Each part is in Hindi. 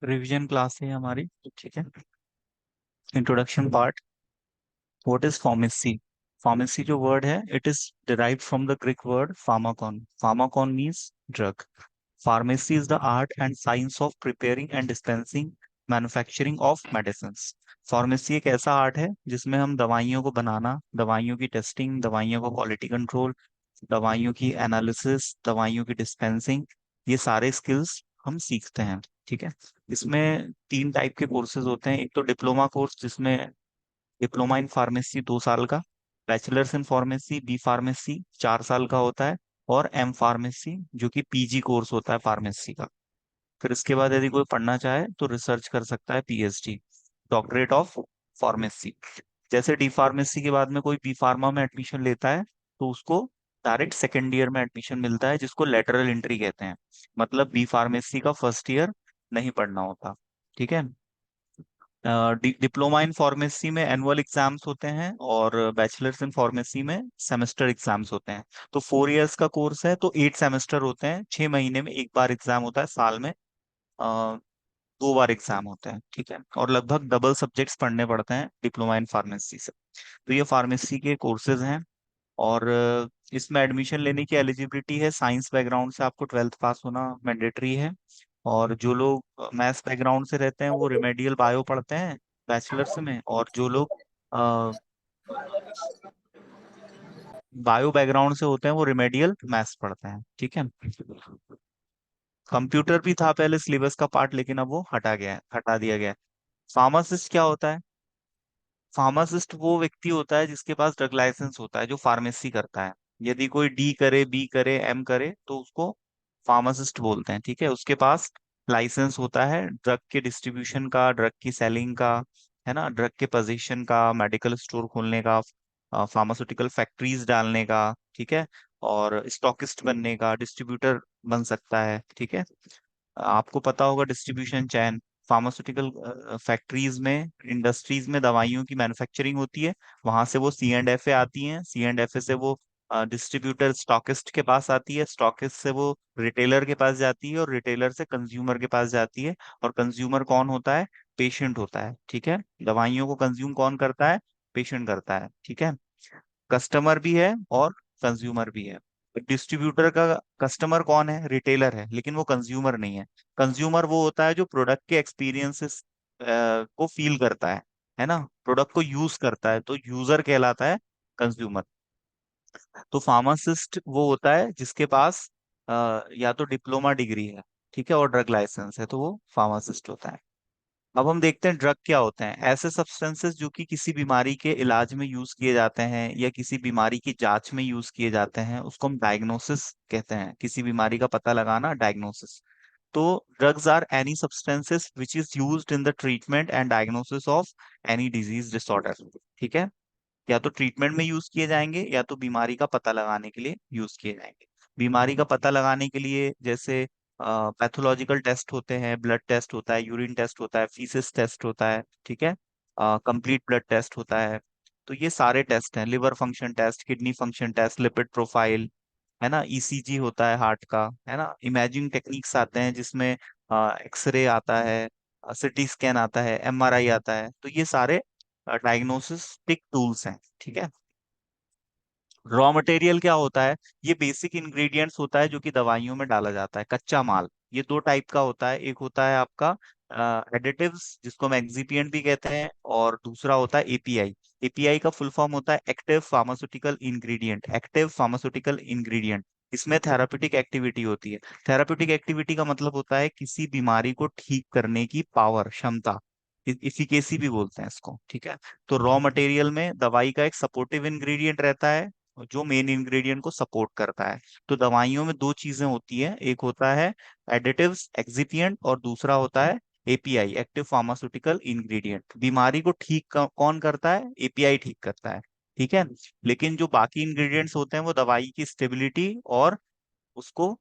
रिवीजन क्लास है हमारी। ठीक है। Introduction part. What is pharmacy? Pharmacy जो वर्ड है, it is derived from the Greek word Pharmacon. Pharmacon means drug. Pharmacy is the art and science of preparing and dispensing, manufacturing of medicines. Pharmacy एक ऐसा आर्ट है जिसमें हम दवाइयों को बनाना, दवाइयों की टेस्टिंग, दवाइयों का क्वालिटी कंट्रोल, दवाइयों की एनालिसिस, दवाइयों की डिस्पेंसिंग, ये सारे स्किल्स हम सीखते हैं। ठीक है। इसमें तीन टाइप के कोर्सेज होते हैं। एक तो डिप्लोमा कोर्स, जिसमें डिप्लोमा इन फार्मेसी 2 साल का, bachelors in pharmacy B pharmacy 4 साल का होता है, और एम फार्मेसी जो कि पीजी कोर्स होता है फार्मेसी का। फिर इसके बाद यदि कोई पढ़ना चाहे तो रिसर्च कर सकता है, पीएचडी, डॉक्टरेट ऑफ फार्मेसी। जैसे डी फार्मेसी के बाद में कोई बी फार्मा में एडमिशन लेता है तो उसको डायरेक्ट सेकेंड ईयर में एडमिशन मिलता है, जिसको लेटरल एंट्री कहते हैं। मतलब बी फार्मेसी का फर्स्ट ईयर नहीं पढ़ना होता। ठीक है। डिप्लोमा इन फार्मेसी में एनुअल एग्जाम्स होते हैं, और बैचलर्स इन फार्मेसी में सेमेस्टर एग्जाम्स होते हैं। तो 4 इयर्स का कोर्स है तो 8 सेमेस्टर होते हैं, 6 महीने में एक बार एग्जाम होता है, साल में 2 बार एग्जाम होते हैं। ठीक है। और लगभग डबल सब्जेक्ट्स पढ़ने पड़ते हैं डिप्लोमा इन फार्मेसी से। तो ये फार्मेसी के कोर्सेज हैं। और इसमें एडमिशन लेने की एलिजिबिलिटी है, साइंस बैकग्राउंड से आपको 12th पास होना मैंडेटरी है। और जो लोग मैथ्स बैकग्राउंड से रहते हैं वो रिमेडियल बायो पढ़ते हैं बैचलर्स में, और जो लोग बायो बैकग्राउंड से होते हैं वो रिमेडियल मैथ्स पढ़ते हैं। ठीक है। कंप्यूटर भी था पहले सिलेबस का पार्ट, लेकिन अब वो हटा दिया गया है। फार्मासिस्ट क्या होता है? फार्मासिस्ट वो व्यक्ति होता है जिसके पास ड्रग लाइसेंस होता है, जो फार्मेसी करता है। यदि कोई डी करे, बी करे, एम करे, तो उसको फार्मासिस्ट बोलते हैं। ठीक है। उसके पास लाइसेंस होता है ड्रग के डिस्ट्रीब्यूशन का, ड्रग की सेलिंग का, है ना, ड्रग के पोजीशन का, मेडिकल स्टोर खोलने का, फार्मास्यूटिकल फैक्ट्रीज डालने का। ठीक है। और स्टॉकिस्ट बनने का, डिस्ट्रीब्यूटर बन सकता है। ठीक है। आपको पता होगा डिस्ट्रीब्यूशन चैन, फार्मास्यूटिकल फैक्ट्रीज में, इंडस्ट्रीज में दवाइयों की मैन्युफैक्चरिंग होती है। वहां से वो सी एंड एफ ए आती हैं, सी एंड एफ ए से वो डिस्ट्रीब्यूटर स्टॉकिस्ट के पास आती है, स्टॉकिस्ट से वो रिटेलर के पास जाती है, और रिटेलर से कंज्यूमर के पास जाती है। और कंज्यूमर कौन होता है? पेशेंट होता है। ठीक है। दवाइयों को कंज्यूम कौन करता है? पेशेंट करता है। ठीक है। कस्टमर भी है और कंज्यूमर भी है। डिस्ट्रीब्यूटर का कस्टमर कौन है? रिटेलर है, लेकिन वो कंज्यूमर नहीं है। कंज्यूमर वो होता है जो प्रोडक्ट के एक्सपीरियंसेस को फील करता है ना, प्रोडक्ट को यूज करता है, तो यूजर कहलाता है कंज्यूमर। तो फार्मासिस्ट वो होता है जिसके पास या तो डिप्लोमा डिग्री है, ठीक है, और ड्रग लाइसेंस है, तो वो फार्मासिस्ट होता है। अब हम देखते हैं ड्रग क्या होते हैं। ऐसे सब्सटेंसेस जो कि किसी बीमारी के इलाज में यूज किए जाते हैं या किसी बीमारी की जांच में यूज किए जाते हैं, उसको हम डायग्नोसिस कहते हैं। किसी बीमारी का पता लगाना, डायग्नोसिस। तो drugs are any substances which is used in the treatment and diagnosis of any disease disorder. ठीक है। या तो ट्रीटमेंट में यूज किए जाएंगे या तो बीमारी का पता लगाने के लिए यूज किए जाएंगे। बीमारी का पता लगाने के लिए जैसे पैथोलॉजिकल टेस्ट होते हैं, ब्लड टेस्ट होता है, यूरिन टेस्ट होता है, फीसिस टेस्ट होता है। ठीक है। कंप्लीट ब्लड टेस्ट होता है। तो ये सारे टेस्ट हैं, liver function test, kidney function test, lipid profile, है ना, ईसीजी होता है हार्ट का, है ना, इमेजिंग टेक्निक्स आते हैं जिसमें एक्सरे आता है, सिटी स्कैन आता है, एमआरआई आता है। तो ये सारे डायग्नोस्टिक टूल्स हैं। ठीक है। रॉ मटेरियल क्या होता है? ये बेसिक इंग्रेडिएंट्स होता है जो कि दवाइयों में डाला जाता है, कच्चा माल। ये दो टाइप का होता है, एक होता है आपका एडिटिव्स, जिसको हम एक्सिपिएंट भी कहते हैं, और दूसरा होता है एपीआई। एपीआई का फुल फॉर्म होता है active pharmaceutical ingredient. Active pharmaceutical ingredient, इसमें थेराप्यूटिक एक्टिविटी होती है। थेराप्यूटिक एक्टिविटी का मतलब होता है किसी बीमारी को ठीक करने की पावर, क्षमता, इफिकेसी भी बोलते हैं इसको। ठीक है। तो रॉ मटेरियल में दवाई का एक सपोर्टिव इंग्रेडिएंट रहता है जो मेन इंग्रेडिएंट को सपोर्ट करता है। तो दवाइयों में दो चीजें होती हैं, एक होता है एडिटिव्स एक्सिपिएंट, और दूसरा होता है एपीआई, एक्टिव फार्मास्यूटिकल इंग्रेडिएंट। बीमारी को ठीक कौन करता है? एपीआई ठीक करता है। ठीक है। लेकिन जो बाकी इंग्रेडिएंट्स होते हैं वो दवाई की स्टेबिलिटी और उसको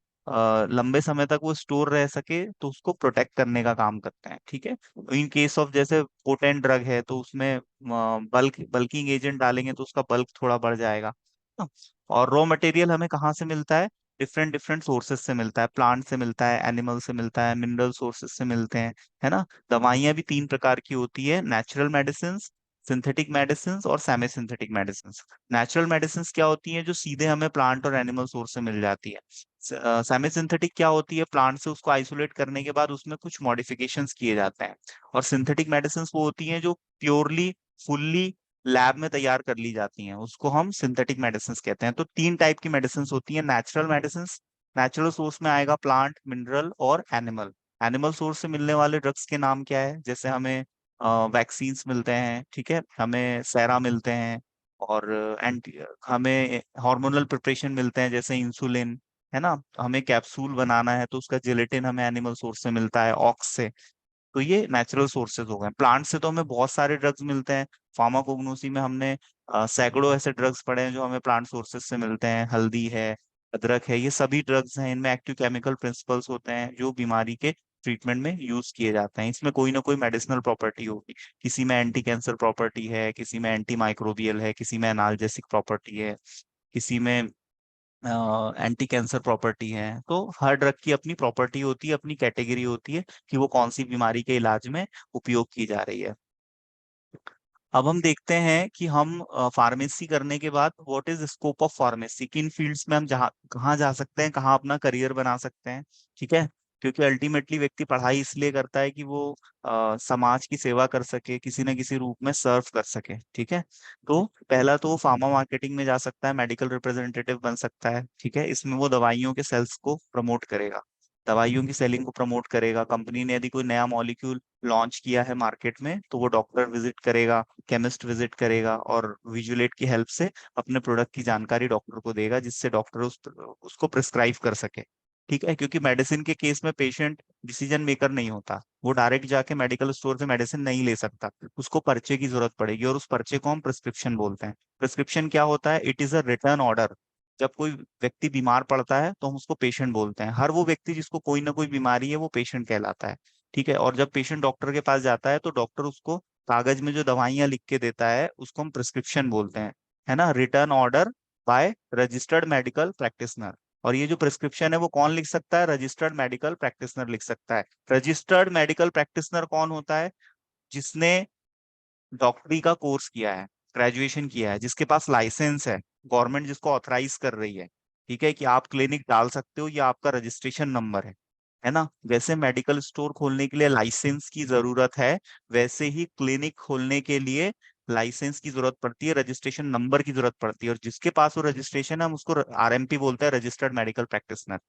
लंबे समय तक वो स्टोर रह सके तो उसको प्रोटेक्ट करने का काम करते हैं। ठीक है। इन केस ऑफ जैसे पोटेंट ड्रग है तो उसमें बल्किंग एजेंट डालेंगे तो उसका बल्क थोड़ा बढ़ जाएगा। हाँ। और रॉ मटेरियल हमें कहाँ से मिलता है? डिफरेंट डिफरेंट सोर्सेज से मिलता है, प्लांट से मिलता है, एनिमल से मिलता है, मिनरल सोर्सेज से मिलते हैं, है ना। दवाइयाँ भी तीन प्रकार की होती है, नेचुरल मेडिसिन, सिंथेटिक मेडिसिन और semi synthetic medicine. Natural medicine क्या होती है, जो सीधे हमें प्लांट और एनिमल सोर्स से मिल जाती है। सेमी सिंथेटिक क्या होती है, प्लांट से उसको आइसोलेट करने के बाद उसमें कुछ मॉडिफिकेशंस किए जाते हैं। और सिंथेटिक मेडिसिन वो होती हैं जो प्योरली, फुल्ली लैब में तैयार कर ली जाती हैं, उसको हम सिंथेटिक मेडिसिन कहते हैं। तो तीन टाइप की मेडिसिन होती हैं, नेचुरल मेडिसिन, नेचुरल सोर्स में आएगा प्लांट, मिनरल और एनिमल। एनिमल सोर्स से मिलने वाले ड्रग्स के नाम क्या है, जैसे हमें वैक्सीन्स मिलते हैं, ठीक है, हमें सेरा मिलते हैं, और एंटी, हमें हार्मोनल प्रिपरेशन मिलते हैं जैसे इंसुलिन, है ना। हमें कैप्सूल बनाना है तो उसका जिलेटिन हमें एनिमल सोर्स से मिलता है, ऑक्स से। तो ये नेचुरल सोर्सेज हो गए। प्लांट से तो हमें बहुत सारे ड्रग्स मिलते हैं, फार्माकोग्नोसी में हमने सैकड़ों ऐसे ड्रग्स पढ़े हैं जो हमें प्लांट सोर्सेज से मिलते हैं। हल्दी है, अदरक है, ये सभी ड्रग्स हैं, इनमें एक्टिव केमिकल प्रिंसिपल्स होते हैं जो बीमारी के ट्रीटमेंट में यूज किए जाते हैं। इसमें कोई ना कोई मेडिसिनल प्रॉपर्टी होगी, किसी में एंटी कैंसर प्रॉपर्टी है, किसी में एंटी माइक्रोबियल है, किसी में एनाल्जेसिक प्रॉपर्टी है, किसी में एंटी कैंसर प्रॉपर्टी है। तो हर ड्रग की अपनी प्रॉपर्टी होती है, अपनी कैटेगरी होती है कि वो कौन सी बीमारी के इलाज में उपयोग की जा रही है। अब हम देखते हैं कि हम फार्मेसी करने के बाद what is scope of pharmacy, किन फील्ड्स में हम जहाँ कहाँ जा सकते हैं, कहाँ अपना करियर बना सकते हैं। ठीक है, क्योंकि अल्टीमेटली व्यक्ति पढ़ाई इसलिए करता है कि वो समाज की सेवा कर सके, किसी न किसी रूप में सर्व कर सके। ठीक है, तो पहला तो वो फार्मा मार्केटिंग में जा सकता है, मेडिकल रिप्रेजेंटेटिव बन सकता है। ठीक है, इसमें वो दवाइयों के सेल्स को प्रमोट करेगा, दवाइयों की सेलिंग को प्रमोट करेगा। कंपनी ने यदि कोई नया मॉलिक्यूल लॉन्च किया है मार्केट में तो वो डॉक्टर विजिट करेगा, केमिस्ट विजिट करेगा, और विजुलेट की हेल्प से अपने प्रोडक्ट की जानकारी डॉक्टर को देगा, जिससे डॉक्टर उसको प्रिस्क्राइब कर सके। ठीक है, क्योंकि मेडिसिन के केस में पेशेंट डिसीजन मेकर नहीं होता, वो डायरेक्ट जाके मेडिकल स्टोर से मेडिसिन नहीं ले सकता, उसको पर्चे की जरूरत पड़ेगी, और उस पर्चे को हम प्रिस्क्रिप्शन बोलते हैं। प्रिस्क्रिप्शन क्या होता है, it is a return order. जब कोई व्यक्ति बीमार पड़ता है तो हम उसको पेशेंट बोलते हैं, हर वो व्यक्ति जिसको कोई ना कोई बीमारी है वो पेशेंट कहलाता है। ठीक है, और जब पेशेंट डॉक्टर के पास जाता है तो डॉक्टर उसको कागज में जो दवाइयां लिख के देता है उसको हम प्रिस्क्रिप्शन बोलते हैं, है ना। Return order by registered medical practitioner. और ये जो प्रिस्क्रिप्शन है वो कौन लिख सकता है, रजिस्टर्ड मेडिकल प्रैक्टिशनर लिख सकता है। रजिस्टर्ड मेडिकल प्रैक्टिशनर कौन होता है, जिसने डॉक्टरी का कोर्स किया है, ग्रेजुएशन किया है, जिसके पास लाइसेंस है, गवर्नमेंट जिसको ऑथराइज कर रही है, ठीक है, कि आप क्लिनिक डाल सकते हो, ये आपका रजिस्ट्रेशन नंबर है ना। वैसे मेडिकल स्टोर खोलने के लिए लाइसेंस की जरूरत है, वैसे ही क्लिनिक खोलने के लिए लाइसेंस की जरूरत पड़ती है, रजिस्ट्रेशन नंबर की जरूरत पड़ती है। और जिसके पास वो रजिस्ट्रेशन है हम उसको आरएमपी बोलते हैं, रजिस्टर्ड मेडिकल प्रैक्टिशनर।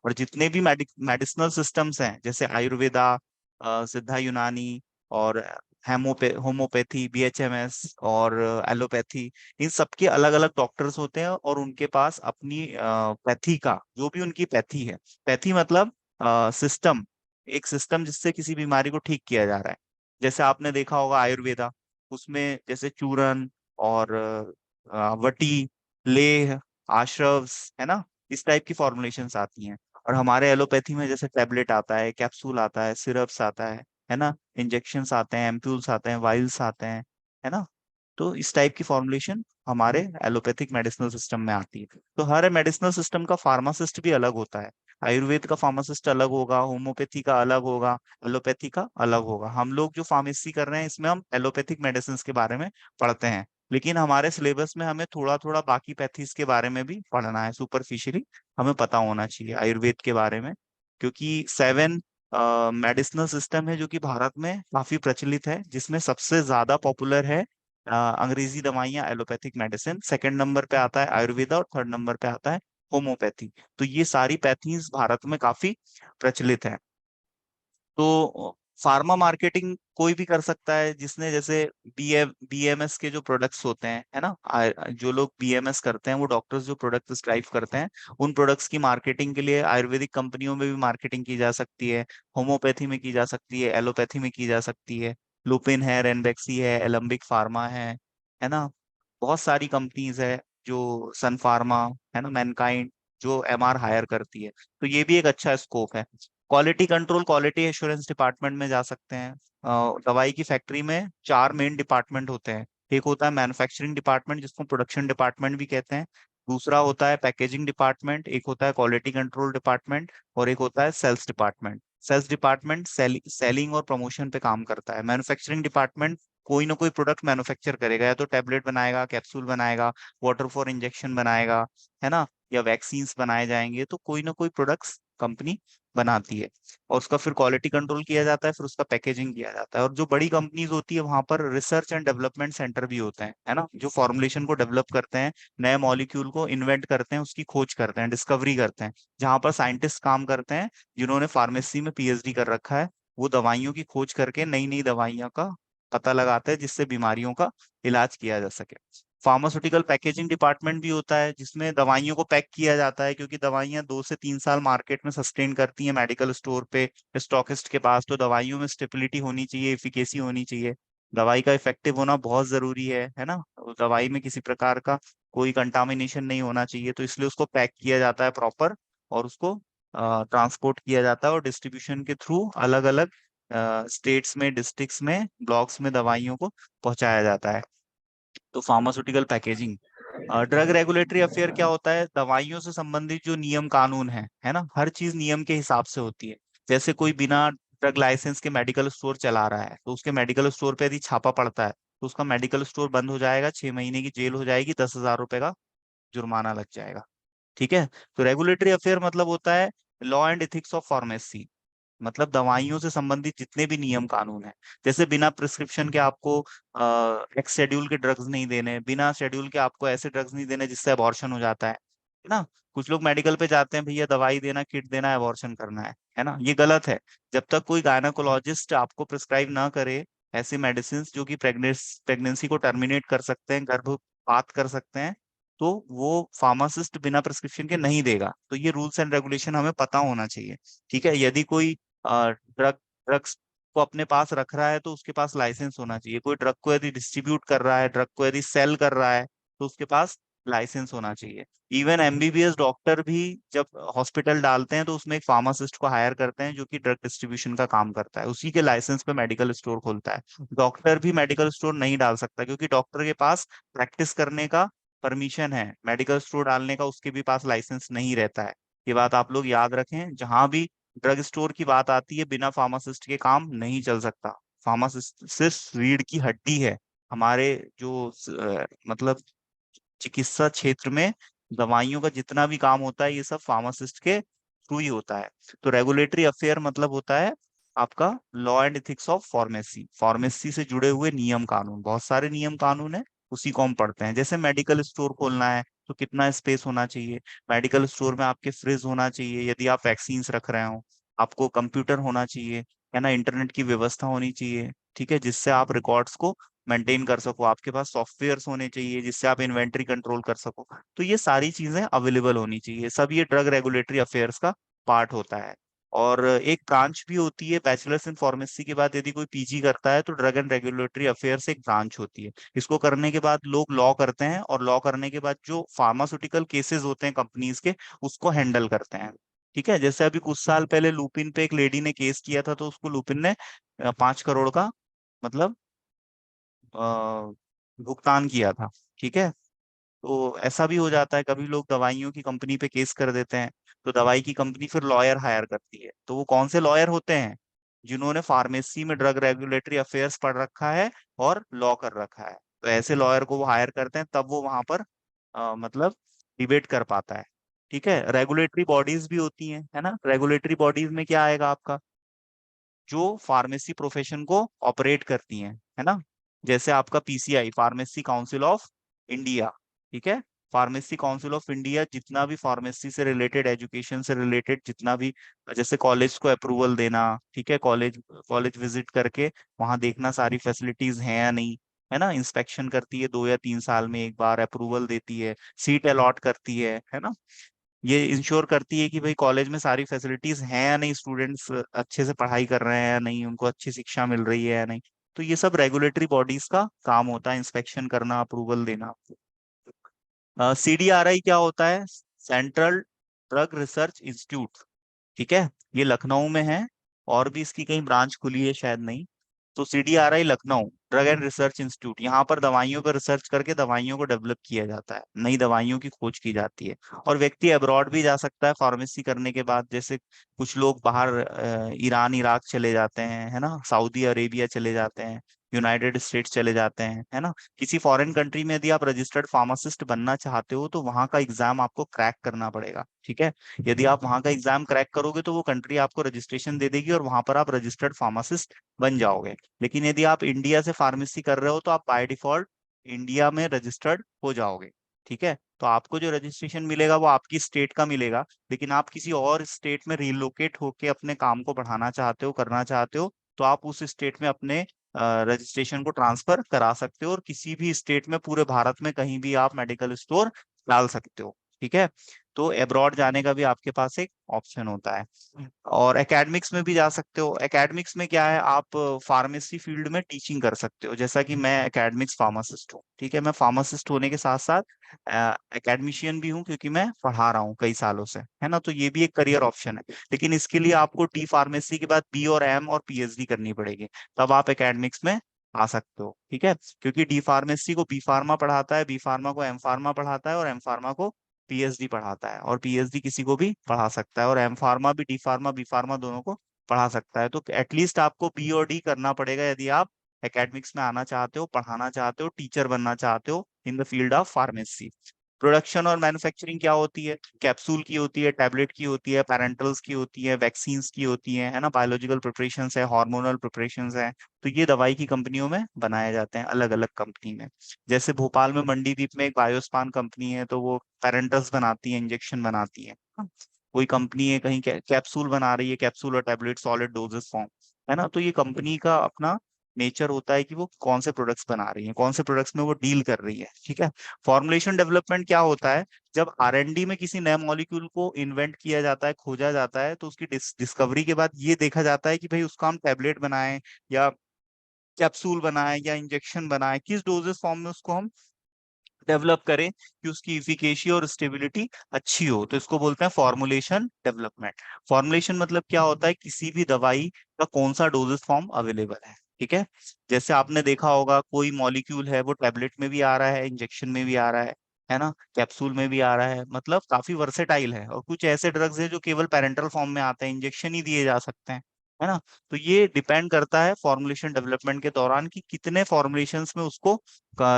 और जितने भी मेडिसिनल सिस्टम्स हैं जैसे आयुर्वेदा, सिद्धा यूनानी, और होम्योपैथी, बीएचएमएस, और एलोपैथी, इन सबके अलग अलग डॉक्टर्स होते हैं, और उनके पास अपनी पैथी का, जो भी उनकी पैथी है, पैथी मतलब सिस्टम, एक सिस्टम जिससे किसी बीमारी को ठीक किया जा रहा है। जैसे आपने देखा होगा आयुर्वेदा, उसमें जैसे चूरन और वटी, लेह, आश्रव्स, है ना, इस टाइप की फॉर्मुलेशंस आती हैं। और हमारे एलोपैथी में जैसे टेबलेट आता है, कैप्सूल आता है, सिरप्स आता है ना, इंजेक्शंस आते हैं, एम्प्यूल्स आते हैं, वाइल्स आते हैं, है ना। तो इस टाइप की फॉर्मुलेशन हमारे एलोपैथिक मेडिसिनल सिस्टम में आती है। तो हर मेडिसिनल सिस्टम का फार्मासिस्ट भी अलग होता है, आयुर्वेद का फार्मासिस्ट अलग होगा, होम्योपैथी का अलग होगा, एलोपैथी का अलग होगा। हम लोग जो फार्मेसी कर रहे हैं इसमें हम एलोपैथिक मेडिसिन के बारे में पढ़ते हैं, लेकिन हमारे सिलेबस में हमें थोड़ा थोड़ा बाकी पैथीज के बारे में भी पढ़ना है, सुपरफिशियली हमें पता होना चाहिए आयुर्वेद के बारे में। क्योंकि 7 मेडिसिनल सिस्टम है जो कि भारत में काफी प्रचलित है, जिसमें सबसे ज्यादा पॉपुलर है अंग्रेजी दवाइयाँ, एलोपैथिक मेडिसिन, सेकंड नंबर पे आता है आयुर्वेदा, और थर्ड नंबर पे आता है होम्योपैथी। तो ये सारी पैथीज भारत में काफी प्रचलित है। तो फार्मा मार्केटिंग कोई भी कर सकता है, जिसने जैसे बीएमएस के जो प्रोडक्ट्स होते हैं, है ना, जो लोग बीएमएस करते हैं, वो डॉक्टर्स जो प्रोडक्ट प्रिस्क्राइब करते हैं, उन प्रोडक्ट्स की मार्केटिंग के लिए आयुर्वेदिक कंपनियों में भी मार्केटिंग की जा सकती है, होम्योपैथी में की जा सकती है, एलोपैथी में की जा सकती है। लुपिन है, रेनबेक्सी है, एलम्बिक फार्मा है ना, बहुत सारी कंपनीज है, जो सन फार्मा, है ना, मैनकाइंड, जो एमआर हायर करती है। तो ये भी एक अच्छा स्कोप है। Quality control, quality assurance department में जा सकते हैं। दवाई की फैक्ट्री में 4 मेन डिपार्टमेंट होते हैं। एक होता है मैन्युफैक्चरिंग डिपार्टमेंट, जिसको प्रोडक्शन डिपार्टमेंट भी कहते हैं। दूसरा होता है पैकेजिंग डिपार्टमेंट, एक होता है क्वालिटी कंट्रोल डिपार्टमेंट, और एक होता है sales department. Sales department selling और प्रमोशन पे काम करता है। मैन्युफैक्चरिंग डिपार्टमेंट कोई ना कोई प्रोडक्ट मैन्युफैक्चर करेगा, या तो टैबलेट बनाएगा, कैप्सूल बनाएगा, वाटर फॉर इंजेक्शन बनाएगा, है ना, या वैक्सीन्स बनाए जाएंगे, तो कोई ना कोई प्रोडक्ट्स कंपनी बनाती है, और उसका फिर क्वालिटी कंट्रोल किया जाता है, फिर उसका पैकेजिंग किया जाता है। और जो बड़ी कंपनीज होती है वहां पर रिसर्च एंड डेवलपमेंट सेंटर भी होते हैं, है ना, जो फॉर्मुलेशन को डेवलप करते हैं, नए मॉलिक्यूल को इन्वेंट करते हैं, उसकी खोज करते हैं, डिस्कवरी करते हैं, जहां पर साइंटिस्ट काम करते हैं जिन्होंने फार्मेसी में पीएचडी कर रखा है। वो दवाइयों की खोज करके नई नई दवाइयों का पता लगाते हैं, जिससे बीमारियों का इलाज किया जा सके। फार्मास्यूटिकल पैकेजिंग डिपार्टमेंट भी होता है, जिसमें दवाइयों को पैक किया जाता है, क्योंकि दवाइयां 2 से 3 साल मार्केट में सस्टेन करती हैं मेडिकल स्टोर पे, स्टॉकिस्ट के पास। तो दवाइयों में स्टेबिलिटी होनी चाहिए, एफिकेसी होनी चाहिए, दवाई का इफेक्टिव होना बहुत जरूरी है ना। उस दवाई में किसी प्रकार का कोई कंटामिनेशन नहीं होना चाहिए, तो इसलिए उसको पैक किया जाता है प्रॉपर, और उसको ट्रांसपोर्ट किया जाता है, और डिस्ट्रीब्यूशन के थ्रू अलग अलग स्टेट्स में, डिस्ट्रिक्ट्स में, ब्लॉक्स में दवाइयों को पहुंचाया जाता है। तो pharmaceutical packaging. Drug regulatory affair क्या होता है? दवाइयों से संबंधित जो नियम कानून है ना, हर चीज नियम के हिसाब से होती है। जैसे कोई बिना ड्रग लाइसेंस के मेडिकल स्टोर चला रहा है, तो उसके मेडिकल स्टोर पे यदि छापा पड़ता है, तो उसका मेडिकल स्टोर बंद हो जाएगा, 6 महीने की जेल हो जाएगी, 10,000 रुपए का जुर्माना लग जाएगा। ठीक है। तो रेगुलेटरी अफेयर मतलब होता है law and ethics of pharmacy, मतलब दवाइयों से संबंधित जितने भी नियम कानून हैं। जैसे बिना प्रिस्क्रिप्शन के आपको एक्स शेड्यूल के ड्रग्स नहीं देने, बिना शेड्यूल के आपको ऐसे ड्रग्स नहीं देने जिससे अबॉर्शन हो जाता है ना। कुछ लोग मेडिकल पे जाते हैं, भैया दवाई देना, किट देना, अबॉर्शन करना है ना, ये गलत है। जब तक कोई गायनाकोलॉजिस्ट आपको प्रिस्क्राइब ना करे ऐसी मेडिसिन जो कि प्रेगनेंसी को टर्मिनेट कर सकते हैं, गर्भपात कर सकते हैं, तो वो फार्मासिस्ट बिना प्रिस्क्रिप्शन के नहीं देगा। तो ये रूल्स एंड रेगुलेशन हमें पता होना चाहिए। ठीक है। यदि कोई ड्रग्स को अपने पास रख रहा है, तो उसके पास लाइसेंस होना चाहिए। कोई ड्रग को यदि डिस्ट्रीब्यूट कर रहा है, ड्रग को यदि सेल कर रहा है, तो उसके पास लाइसेंस होना चाहिए। इवन एमबीबीएस डॉक्टर भी जब हॉस्पिटल डालते हैं, तो उसमें एक फार्मासिस्ट को हायर करते हैं जो कि ड्रग डिस्ट्रीब्यूशन का काम करता है, उसी के लाइसेंस पे मेडिकल स्टोर खोलता है। डॉक्टर भी मेडिकल स्टोर नहीं डाल सकता, क्योंकि डॉक्टर के पास प्रैक्टिस करने का परमिशन है, मेडिकल स्टोर डालने का उसके भी पास लाइसेंस नहीं रहता है। ये बात आप लोग याद रखें, जहां भी ड्रग स्टोर की बात आती है, बिना फार्मासिस्ट के काम नहीं चल सकता। फार्मासिस्ट सिर्फ रीढ़ की हड्डी है हमारे जो मतलब चिकित्सा क्षेत्र में दवाइयों का जितना भी काम होता है, ये सब फार्मासिस्ट के थ्रू ही होता है। तो रेगुलेटरी अफेयर मतलब होता है आपका law and ethics of pharmacy, pharmacy से जुड़े हुए नियम कानून, बहुत सारे नियम कानून है, उसी को हम पढ़ते हैं। जैसे मेडिकल स्टोर खोलना है, तो कितना स्पेस होना चाहिए, मेडिकल स्टोर में आपके फ्रिज होना चाहिए यदि आप वैक्सीन रख रहे हो, आपको कंप्यूटर होना चाहिए, है ना, इंटरनेट की व्यवस्था होनी चाहिए, ठीक है, जिससे आप रिकॉर्ड्स को मेंटेन कर सको, आपके पास सॉफ्टवेयर होने चाहिए जिससे आप इन्वेंट्री कंट्रोल कर सको। तो ये सारी चीजें अवेलेबल होनी चाहिए, सब ये ड्रग रेगुलेटरी अफेयर्स का पार्ट होता है। और एक ब्रांच भी होती है, बैचलर्स इन फार्मेसी के बाद यदि कोई पीजी करता है, तो ड्रग एंड रेगुलेटरी अफेयर्स एक ब्रांच होती है। इसको करने के बाद लोग लॉ करते हैं, और लॉ करने के बाद जो फार्मास्यूटिकल केसेस होते हैं कंपनीज के, उसको हैंडल करते हैं। ठीक है। जैसे अभी कुछ साल पहले लुपिन पे एक लेडी ने केस किया था, तो उसको लुपिन ने 5 करोड़ का मतलब अ, भुगतान किया था। ठीक है। तो ऐसा भी हो जाता है, कभी लोग दवाइयों की कंपनी पे केस कर देते हैं, तो दवाई की कंपनी फिर लॉयर हायर करती है। तो वो कौन से लॉयर होते हैं? जिन्होंने फार्मेसी में ड्रग रेगुलेटरी अफेयर्स पढ़ रखा है और लॉ कर रखा है। तो ऐसे लॉयर को वो हायर करते हैं, तब वो वहां पर मतलब डिबेट कर पाता है। ठीक है। रेगुलेटरी बॉडीज भी होती हैं, है ना। रेगुलेटरी बॉडीज में क्या आएगा आपका? जो फार्मेसी प्रोफेशन को ऑपरेट करती हैं, है ना। जैसे आपका PCI, pharmacy council of India. ठीक है। फार्मेसी काउंसिल ऑफ इंडिया जितना भी फार्मेसी से रिलेटेड, एजुकेशन से रिलेटेड जितना भी, जैसे कॉलेज को अप्रूवल देना, ठीक है, कॉलेज कॉलेज विजिट करके वहां देखना सारी फैसिलिटीज हैं या नहीं, है ना, इंस्पेक्शन करती है 2 या 3 साल में एक बार, अप्रूवल देती है, सीट अलॉट करती है ना। ये इंश्योर करती है कि भाई कॉलेज में सारी फैसिलिटीज हैं या नहीं, स्टूडेंट्स अच्छे से पढ़ाई कर रहे हैं या नहीं, उनको अच्छी शिक्षा मिल रही है या नहीं। तो ये सब रेगुलेटरी बॉडीज का काम होता है, इंस्पेक्शन करना, अप्रूवल देना। सीडीआरआई क्या होता है? Central drug research institute. ठीक है। ये लखनऊ में है, और भी इसकी कहीं ब्रांच खुली है शायद, नहीं। तो CDRI Lucknow drug and research institute, यहाँ पर दवाइयों पर रिसर्च करके दवाइयों को डेवलप किया जाता है, नई दवाइयों की खोज की जाती है। और व्यक्ति अब्रॉड भी जा सकता है फार्मेसी करने के बाद, जैसे कुछ लोग बाहर ईरान इराक चले जाते हैं, है ना, सऊदी अरेबिया चले जाते हैं, यूनाइटेड स्टेट्स चले जाते हैं, है ना। किसी फॉरेन कंट्री में यदि आप रजिस्टर्ड फार्मासिस्ट बनना चाहते हो तो वहां का एग्जाम आपको क्रैक करना पड़ेगा, ठीक है। यदि आप वहां का एग्जाम क्रैक करोगे तो वो कंट्री आपको रजिस्ट्रेशन दे देगी और वहां पर आप रजिस्टर्ड फार्मासिस्ट बन जाओगे। लेकिन यदि आप इंडिया से फार्मेसी कर रहे हो तो आप बाय डिफॉल्ट इंडिया में रजिस्टर्ड हो जाओगे, ठीक है। तो आपको जो रजिस्ट्रेशन मिलेगा वो आपकी स्टेट का मिलेगा। लेकिन आप किसी और स्टेट में रिलोकेट होके अपने काम को बढ़ाना चाहते हो, करना चाहते हो, तो आप उस स्टेट में अपने रजिस्ट्रेशन को ट्रांसफर करा सकते हो, और किसी भी स्टेट में पूरे भारत में कहीं भी आप मेडिकल स्टोर डाल सकते हो, ठीक है। तो अब्रॉड जाने का भी आपके पास एक ऑप्शन होता है। और एकेडमिक्स में भी जा सकते हो। एकेडमिक्स में क्या है, आप फार्मेसी फील्ड में टीचिंग कर सकते हो, जैसा कि मैं एकेडमिक्स फार्मासिस्ट हूँ, ठीक है। मैं फार्मासिस्ट होने के साथ साथ एकेडमिशियन भी हूँ, क्योंकि मैं पढ़ा रहा हूँ कई सालों से, है ना। तो ये भी एक करियर ऑप्शन है। लेकिन इसके लिए आपको टी फार्मेसी के बाद B और M और PhD करनी पड़ेगी, तब आप एकेडमिक्स में आ सकते हो, ठीक है। क्योंकि डी फार्मेसी को बी फार्मा पढ़ाता है, बी फार्मा को एम फार्मा पढ़ाता है, और एम फार्मा को PhD पढ़ाता है, और PhD किसी को भी पढ़ा सकता है, और एम फार्मा भी डी फार्मा बी फार्मा दोनों को पढ़ा सकता है। तो एटलीस्ट आपको B और D करना पड़ेगा यदि आप एकेडमिक्स में आना चाहते हो, पढ़ाना चाहते हो, टीचर बनना चाहते हो इन the field of pharmacy. Production और मैन्युफैक्चरिंग क्या होती है, कैप्सूल की होती है, टैबलेट की होती है, पैरेंटल्स की होती है, वैक्सीन्स की होती है ना, बायोलॉजिकल प्रिपरेशंस है, हार्मोनल प्रिपरेशंस है। तो ये दवाई की कंपनियों में बनाए जाते हैं, अलग अलग कंपनी में। जैसे भोपाल में मंडीदीप में एक बायोस्पान कंपनी है, तो वो पैरेंटल्स बनाती है, इंजेक्शन बनाती है। हाँ, कोई कंपनी है कहीं कैप्सूल बना रही है, कैप्सूल और टैबलेट सॉलिड डोजेस फॉर्म, है ना। तो ये कंपनी का अपना नेचर होता है कि वो कौन से प्रोडक्ट्स बना रही है, कौन से प्रोडक्ट्स में वो डील कर रही है, ठीक है। फॉर्मुलेशन डेवलपमेंट क्या होता है, जब R&D में किसी नए मॉलिक्यूल को इन्वेंट किया जाता है, खोजा जाता है, तो उसकी डिस्कवरी के बाद ये देखा जाता है कि भाई उसका हम टैबलेट बनाएं, या कैप्सूल बनाएं, या इंजेक्शन बनाएं, किस डोजेस फॉर्म में उसको हम डेवलप करें कि उसकी इफिकेसी और स्टेबिलिटी अच्छी हो। तो इसको बोलते हैं फॉर्मुलेशन डेवलपमेंट। फॉर्मुलेशन मतलब क्या होता है, किसी भी दवाई का कौन सा डोजेस फॉर्म अवेलेबल है, ठीक है। जैसे आपने देखा होगा कोई मॉलिक्यूल है वो टैबलेट में भी आ रहा है, इंजेक्शन में भी आ रहा है ना, कैप्सूल में भी आ रहा है, मतलब काफी वर्सेटाइल है। और कुछ ऐसे ड्रग्स है जो केवल पेरेंटल फॉर्म में आते हैं, इंजेक्शन ही दिए जा सकते हैं, है ना। तो ये डिपेंड करता है फॉर्मुलेशन डेवलपमेंट के दौरान कि कितने फॉर्मुलेशंस में उसको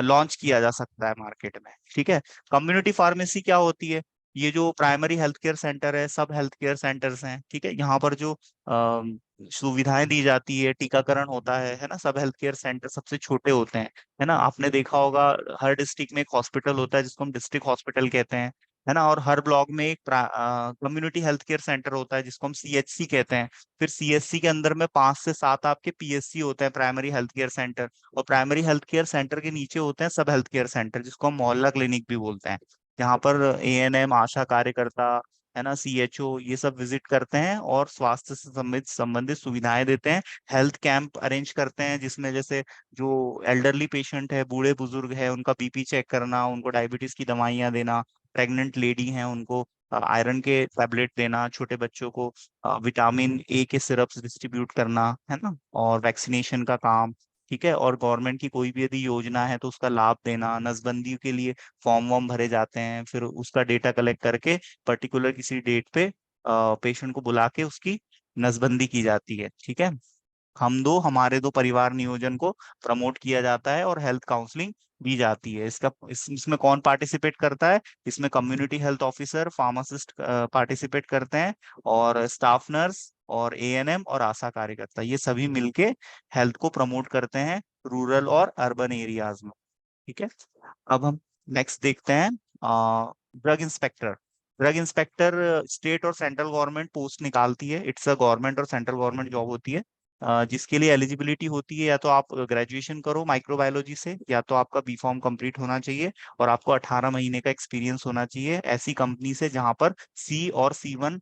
लॉन्च किया जा सकता है मार्केट में, ठीक है। कम्युनिटी फार्मेसी क्या होती है, ये जो प्राइमरी हेल्थ केयर सेंटर है, सब हेल्थ केयर सेंटर्स हैं, ठीक है। यहाँ पर जो सुविधाएं दी जाती है, टीकाकरण होता है ना। सब हेल्थ केयर सेंटर सबसे छोटे होते हैं, है ना। आपने देखा होगा हर डिस्ट्रिक्ट में एक हॉस्पिटल होता है जिसको हम डिस्ट्रिक्ट हॉस्पिटल कहते हैं, है ना। और हर ब्लॉक में एक कम्युनिटी हेल्थ केयर सेंटर होता है जिसको हम CHC कहते हैं। फिर CHC के अंदर में 5 से 7 आपके PSC होते हैं, प्राइमरी हेल्थ केयर सेंटर। और प्राइमरी हेल्थ केयर सेंटर के नीचे होते हैं सब हेल्थ केयर सेंटर, जिसको हम मोहल्ला क्लिनिक भी बोलते हैं। यहाँ पर ANM आशा कार्यकर्ता, है ना, CHO, ये सब विजिट करते हैं और स्वास्थ्य से संबंधित संबंधित सुविधाएं देते हैं। हेल्थ कैंप अरेंज करते हैं, जिसमें जैसे जो एल्डरली पेशेंट है, बूढ़े बुजुर्ग है, उनका BP चेक करना, उनको डायबिटीज की दवाइयाँ देना, प्रेग्नेंट लेडी हैं उनको आयरन के टैबलेट देना, छोटे बच्चों को विटामिन A के सिरप्स डिस्ट्रीब्यूट करना, है ना, और वैक्सीनेशन का काम, ठीक है। और गवर्नमेंट की कोई भी यदि योजना है तो उसका लाभ देना, नसबंदी के लिए फॉर्म वॉर्म भरे जाते हैं, फिर उसका डेटा कलेक्ट करके पर्टिकुलर किसी डेट पे पेशेंट को बुला के उसकी नसबंदी की जाती है, ठीक है। हम दो हमारे दो परिवार नियोजन को प्रमोट किया जाता है, और हेल्थ काउंसलिंग दी जाती है। इसमें कौन पार्टिसिपेट करता है, इसमें community health officer, pharmacist participate करते हैं, और स्टाफ नर्स और ANM और आशा कार्यकर्ता, ये सभी मिलके हेल्थ को प्रमोट करते हैं रूरल और अर्बन एरियाज में, ठीक है। अब हम नेक्स्ट देखते हैं drug inspector. Drug inspector state और सेंट्रल गवर्नमेंट पोस्ट निकालती है, इट्स अ गवर्नमेंट और सेंट्रल गवर्नमेंट जॉब होती है। जिसके लिए एलिजिबिलिटी होती है, या तो आप ग्रेजुएशन करो माइक्रोबायोलॉजी से, या तो आपका B.Pharm कंप्लीट होना चाहिए, और आपको 18 महीने का एक्सपीरियंस होना चाहिए ऐसी कंपनी से जहां पर C और C1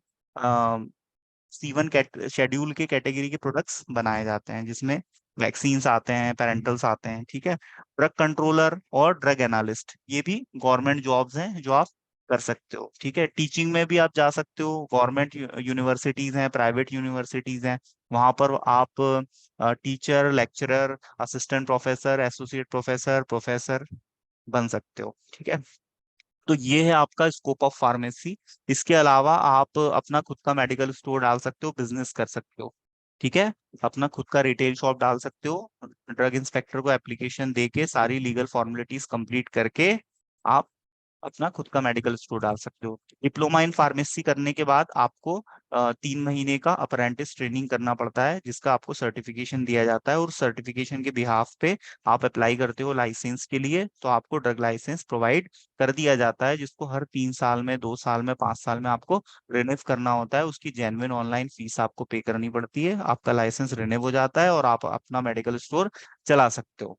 शेड्यूल के कैटेगरी के प्रोडक्ट्स बनाए जाते हैं, जिसमें वैक्सीन्स आते हैं, पेरेंटल्स आते हैं, ठीक है। ड्रग कंट्रोलर और ड्रग एनालिस्ट, ये भी गवर्नमेंट जॉब्स हैं जो आप कर सकते हो। ठीक है, टीचिंग में भी आप जा सकते हो, गवर्नमेंट यूनिवर्सिटीज हैं, प्राइवेट यूनिवर्सिटीज हैं, वहां पर आप teacher, lecturer, assistant professor, associate professor, professor बन सकते हो। ठीक है, तो ये है आपका स्कोप ऑफ फार्मेसी। इसके अलावा आप अपना खुद का मेडिकल स्टोर डाल सकते हो, बिजनेस कर सकते हो। ठीक है, अपना खुद का रिटेल शॉप डाल सकते हो, ड्रग इंस्पेक्टर को एप्लीकेशन देके सारी लीगल फॉर्मेलिटीज कंप्लीट करके आप अपना खुद का मेडिकल स्टोर डाल सकते हो। डिप्लोमा इन फार्मेसी करने के बाद आपको 3 महीने का अप्रेंटिस ट्रेनिंग करना पड़ता है, जिसका आपको सर्टिफिकेशन दिया जाता है, और सर्टिफिकेशन के बिहाफ पे आप अप्लाई करते हो लाइसेंस के लिए, तो आपको ड्रग लाइसेंस प्रोवाइड कर दिया जाता है, जिसको हर 3 साल में, 2 साल में, 5 साल में आपको रिन्यू करना होता है। उसकी जेन्युइन ऑनलाइन फीस आपको पे करनी पड़ती है, आपका लाइसेंस रिन्यू हो जाता है और आप अपना मेडिकल स्टोर चला सकते हो।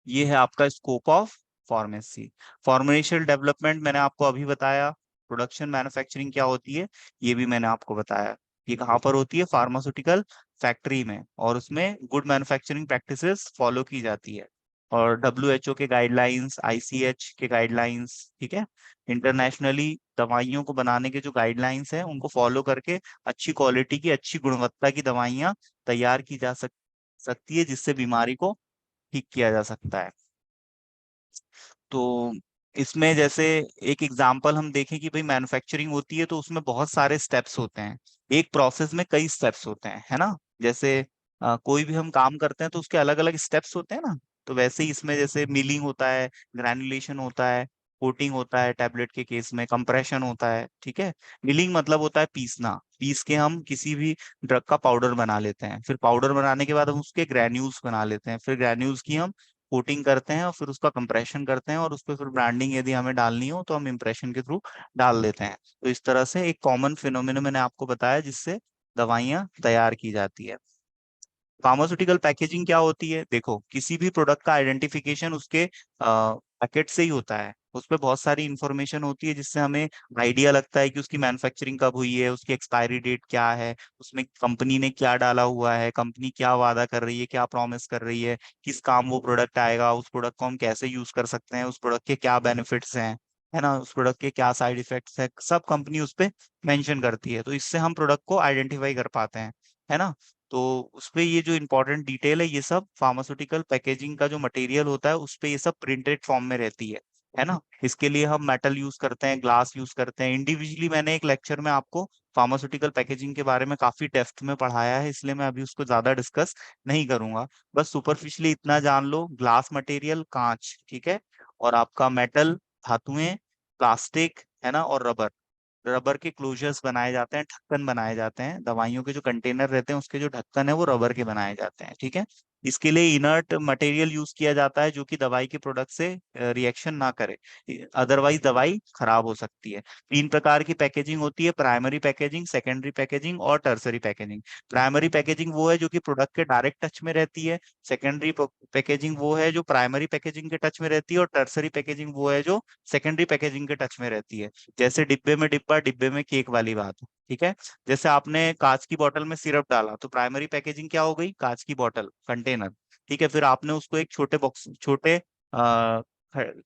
ये है आपका scope of pharmacy. Formational development मैंने आपको अभी बताया। प्रोडक्शन मैन्युफैक्चरिंग क्या होती है, ये भी मैंने आपको बताया। ये कहाँ पर होती है, फार्मास्यूटिकल फैक्ट्री में, और उसमें गुड मैन्युफैक्चरिंग प्रैक्टिसेस फॉलो की जाती है, और WHO के गाइडलाइंस, ICH के गाइडलाइंस, ठीक है, इंटरनेशनली दवाइयों को बनाने के जो गाइडलाइंस हैं उनको फॉलो करके अच्छी क्वालिटी की, अच्छी गुणवत्ता की दवाइयाँ तैयार की जा सकती है, जिससे बीमारी को ठीक किया जा सकता है। तो इसमें जैसे एक एग्जांपल हम देखें कि भाई मैन्युफैक्चरिंग होती है तो उसमें बहुत सारे स्टेप्स होते हैं, एक प्रोसेस में कई स्टेप्स होते हैं, है ना। जैसे कोई भी हम काम करते हैं तो उसके अलग अलग स्टेप्स होते हैं ना। तो वैसे ही इसमें जैसे मिलिंग होता है, ग्रैनुलेशन होता है, कोटिंग होता है, टैबलेट के केस में कंप्रेशन होता है। ठीक है, मिलिंग मतलब होता है पीसना, पीस के हम किसी भी ड्रग का पाउडर बना लेते हैं, फिर पाउडर बनाने के बाद हम उसके ग्रैन्यूल्स बना लेते हैं, फिर ग्रैन्यूल्स की हम कोटिंग करते हैं और फिर उसका कंप्रेशन करते हैं, और उस पर फिर ब्रांडिंग यदि हमें डालनी हो तो हम इंप्रेशन के थ्रू डाल देते हैं। तो इस तरह से एक कॉमन फिनोमिना मैंने आपको बताया जिससे दवाइयाँ तैयार की जाती है। फार्मास्यूटिकल पैकेजिंग क्या होती है, देखो किसी भी प्रोडक्ट का आइडेंटिफिकेशन उसके पैकेट से ही होता है। उस पर बहुत सारी इंफॉर्मेशन होती है जिससे हमें आइडिया लगता है कि उसकी मैन्युफैक्चरिंग कब हुई है, उसकी एक्सपायरी डेट क्या है, उसमें कंपनी ने क्या डाला हुआ है, कंपनी क्या वादा कर रही है, क्या प्रॉमिस कर रही है, किस काम वो प्रोडक्ट आएगा, उस प्रोडक्ट को हम कैसे यूज कर सकते हैं, उस प्रोडक्ट के क्या बेनिफिट्स हैं, है ना, उस प्रोडक्ट के क्या साइड इफेक्ट्स है, सब कंपनी उस पे मेंशन करती है। तो इससे हम प्रोडक्ट को आइडेंटिफाई कर पाते हैं, है ना। तो उसपे ये जो इंपॉर्टेंट डिटेल है, ये सब फार्मास्यूटिकल पैकेजिंग का जो मटेरियल होता है उस पे ये सब प्रिंटेड फॉर्म में रहती है ना। इसके लिए हम मेटल यूज करते हैं, ग्लास यूज करते हैं। इंडिविजुअली मैंने एक लेक्चर में आपको फार्मास्यूटिकल पैकेजिंग के बारे में काफी डेप्थ में पढ़ाया है, इसलिए मैं अभी उसको ज्यादा डिस्कस नहीं करूंगा। बस सुपरफिशियली इतना जान लो, ग्लास मटेरियल कांच, ठीक है, और आपका मेटल धातुएं, प्लास्टिक, है ना, और रबर, रबर के क्लोजर्स बनाए जाते हैं, ढक्कन बनाए जाते हैं, दवाइयों के जो कंटेनर रहते हैं उसके जो ढक्कन है वो रबर के बनाए जाते हैं। ठीक है, इसके लिए इनर्ट मटेरियल यूज किया जाता है जो कि दवाई के प्रोडक्ट से रिएक्शन ना करे, अदरवाइज दवाई खराब हो सकती है। 3 प्रकार की पैकेजिंग होती है, प्राइमरी पैकेजिंग, सेकेंडरी पैकेजिंग और टर्सरी पैकेजिंग। प्राइमरी पैकेजिंग वो है जो कि प्रोडक्ट के डायरेक्ट टच में रहती है, सेकेंडरी पैकेजिंग वो है जो प्राइमरी पैकेजिंग के टच में रहती है, और टर्सरी पैकेजिंग वो है जो सेकेंडरी पैकेजिंग के टच में रहती है। जैसे डिब्बे में डिब्बा, डिब्बे में केक वाली बात। ठीक है, जैसे आपने कांच की बोतल में सिरप डाला तो प्राइमरी पैकेजिंग क्या हो गई, कांच की बोतल, कंटेनर। ठीक है, फिर आपने उसको एक छोटे बॉक्स, आ,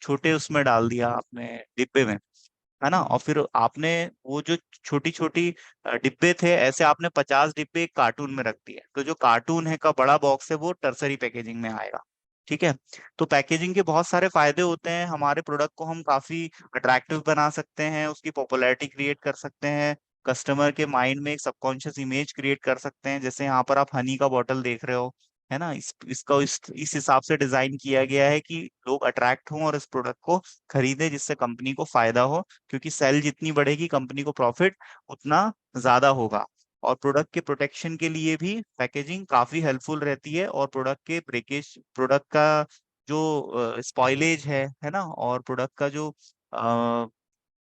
छोटे उसमें डाल दिया आपने, डिब्बे में, है ना, और फिर आपने वो जो छोटी छोटी डिब्बे थे, ऐसे आपने 50 डिब्बे एक कार्टून में रख दिए, तो जो कार्टून है का बड़ा बॉक्स है वो टर्सरी पैकेजिंग में आएगा। ठीक है, तो पैकेजिंग के बहुत सारे फायदे होते हैं, हमारे प्रोडक्ट को हम काफी अट्रैक्टिव बना सकते हैं, उसकी पॉपुलैरिटी क्रिएट कर सकते हैं, कस्टमर के माइंड में एक सबकॉन्शियस इमेज क्रिएट कर सकते हैं। जैसे यहाँ पर आप हनी का बॉटल देख रहे हो, है ना, इसका इस हिसाब से डिजाइन किया गया है कि लोग अट्रैक्ट हों और इस प्रोडक्ट को खरीदें, जिससे कंपनी को फायदा हो, क्योंकि सेल जितनी बढ़ेगी कंपनी को प्रॉफिट उतना ज्यादा होगा। और प्रोडक्ट के प्रोटेक्शन के लिए भी पैकेजिंग काफी हेल्पफुल रहती है, और प्रोडक्ट के ब्रेकेज, प्रोडक्ट का जो स्पॉइलेज है ना, और प्रोडक्ट का जो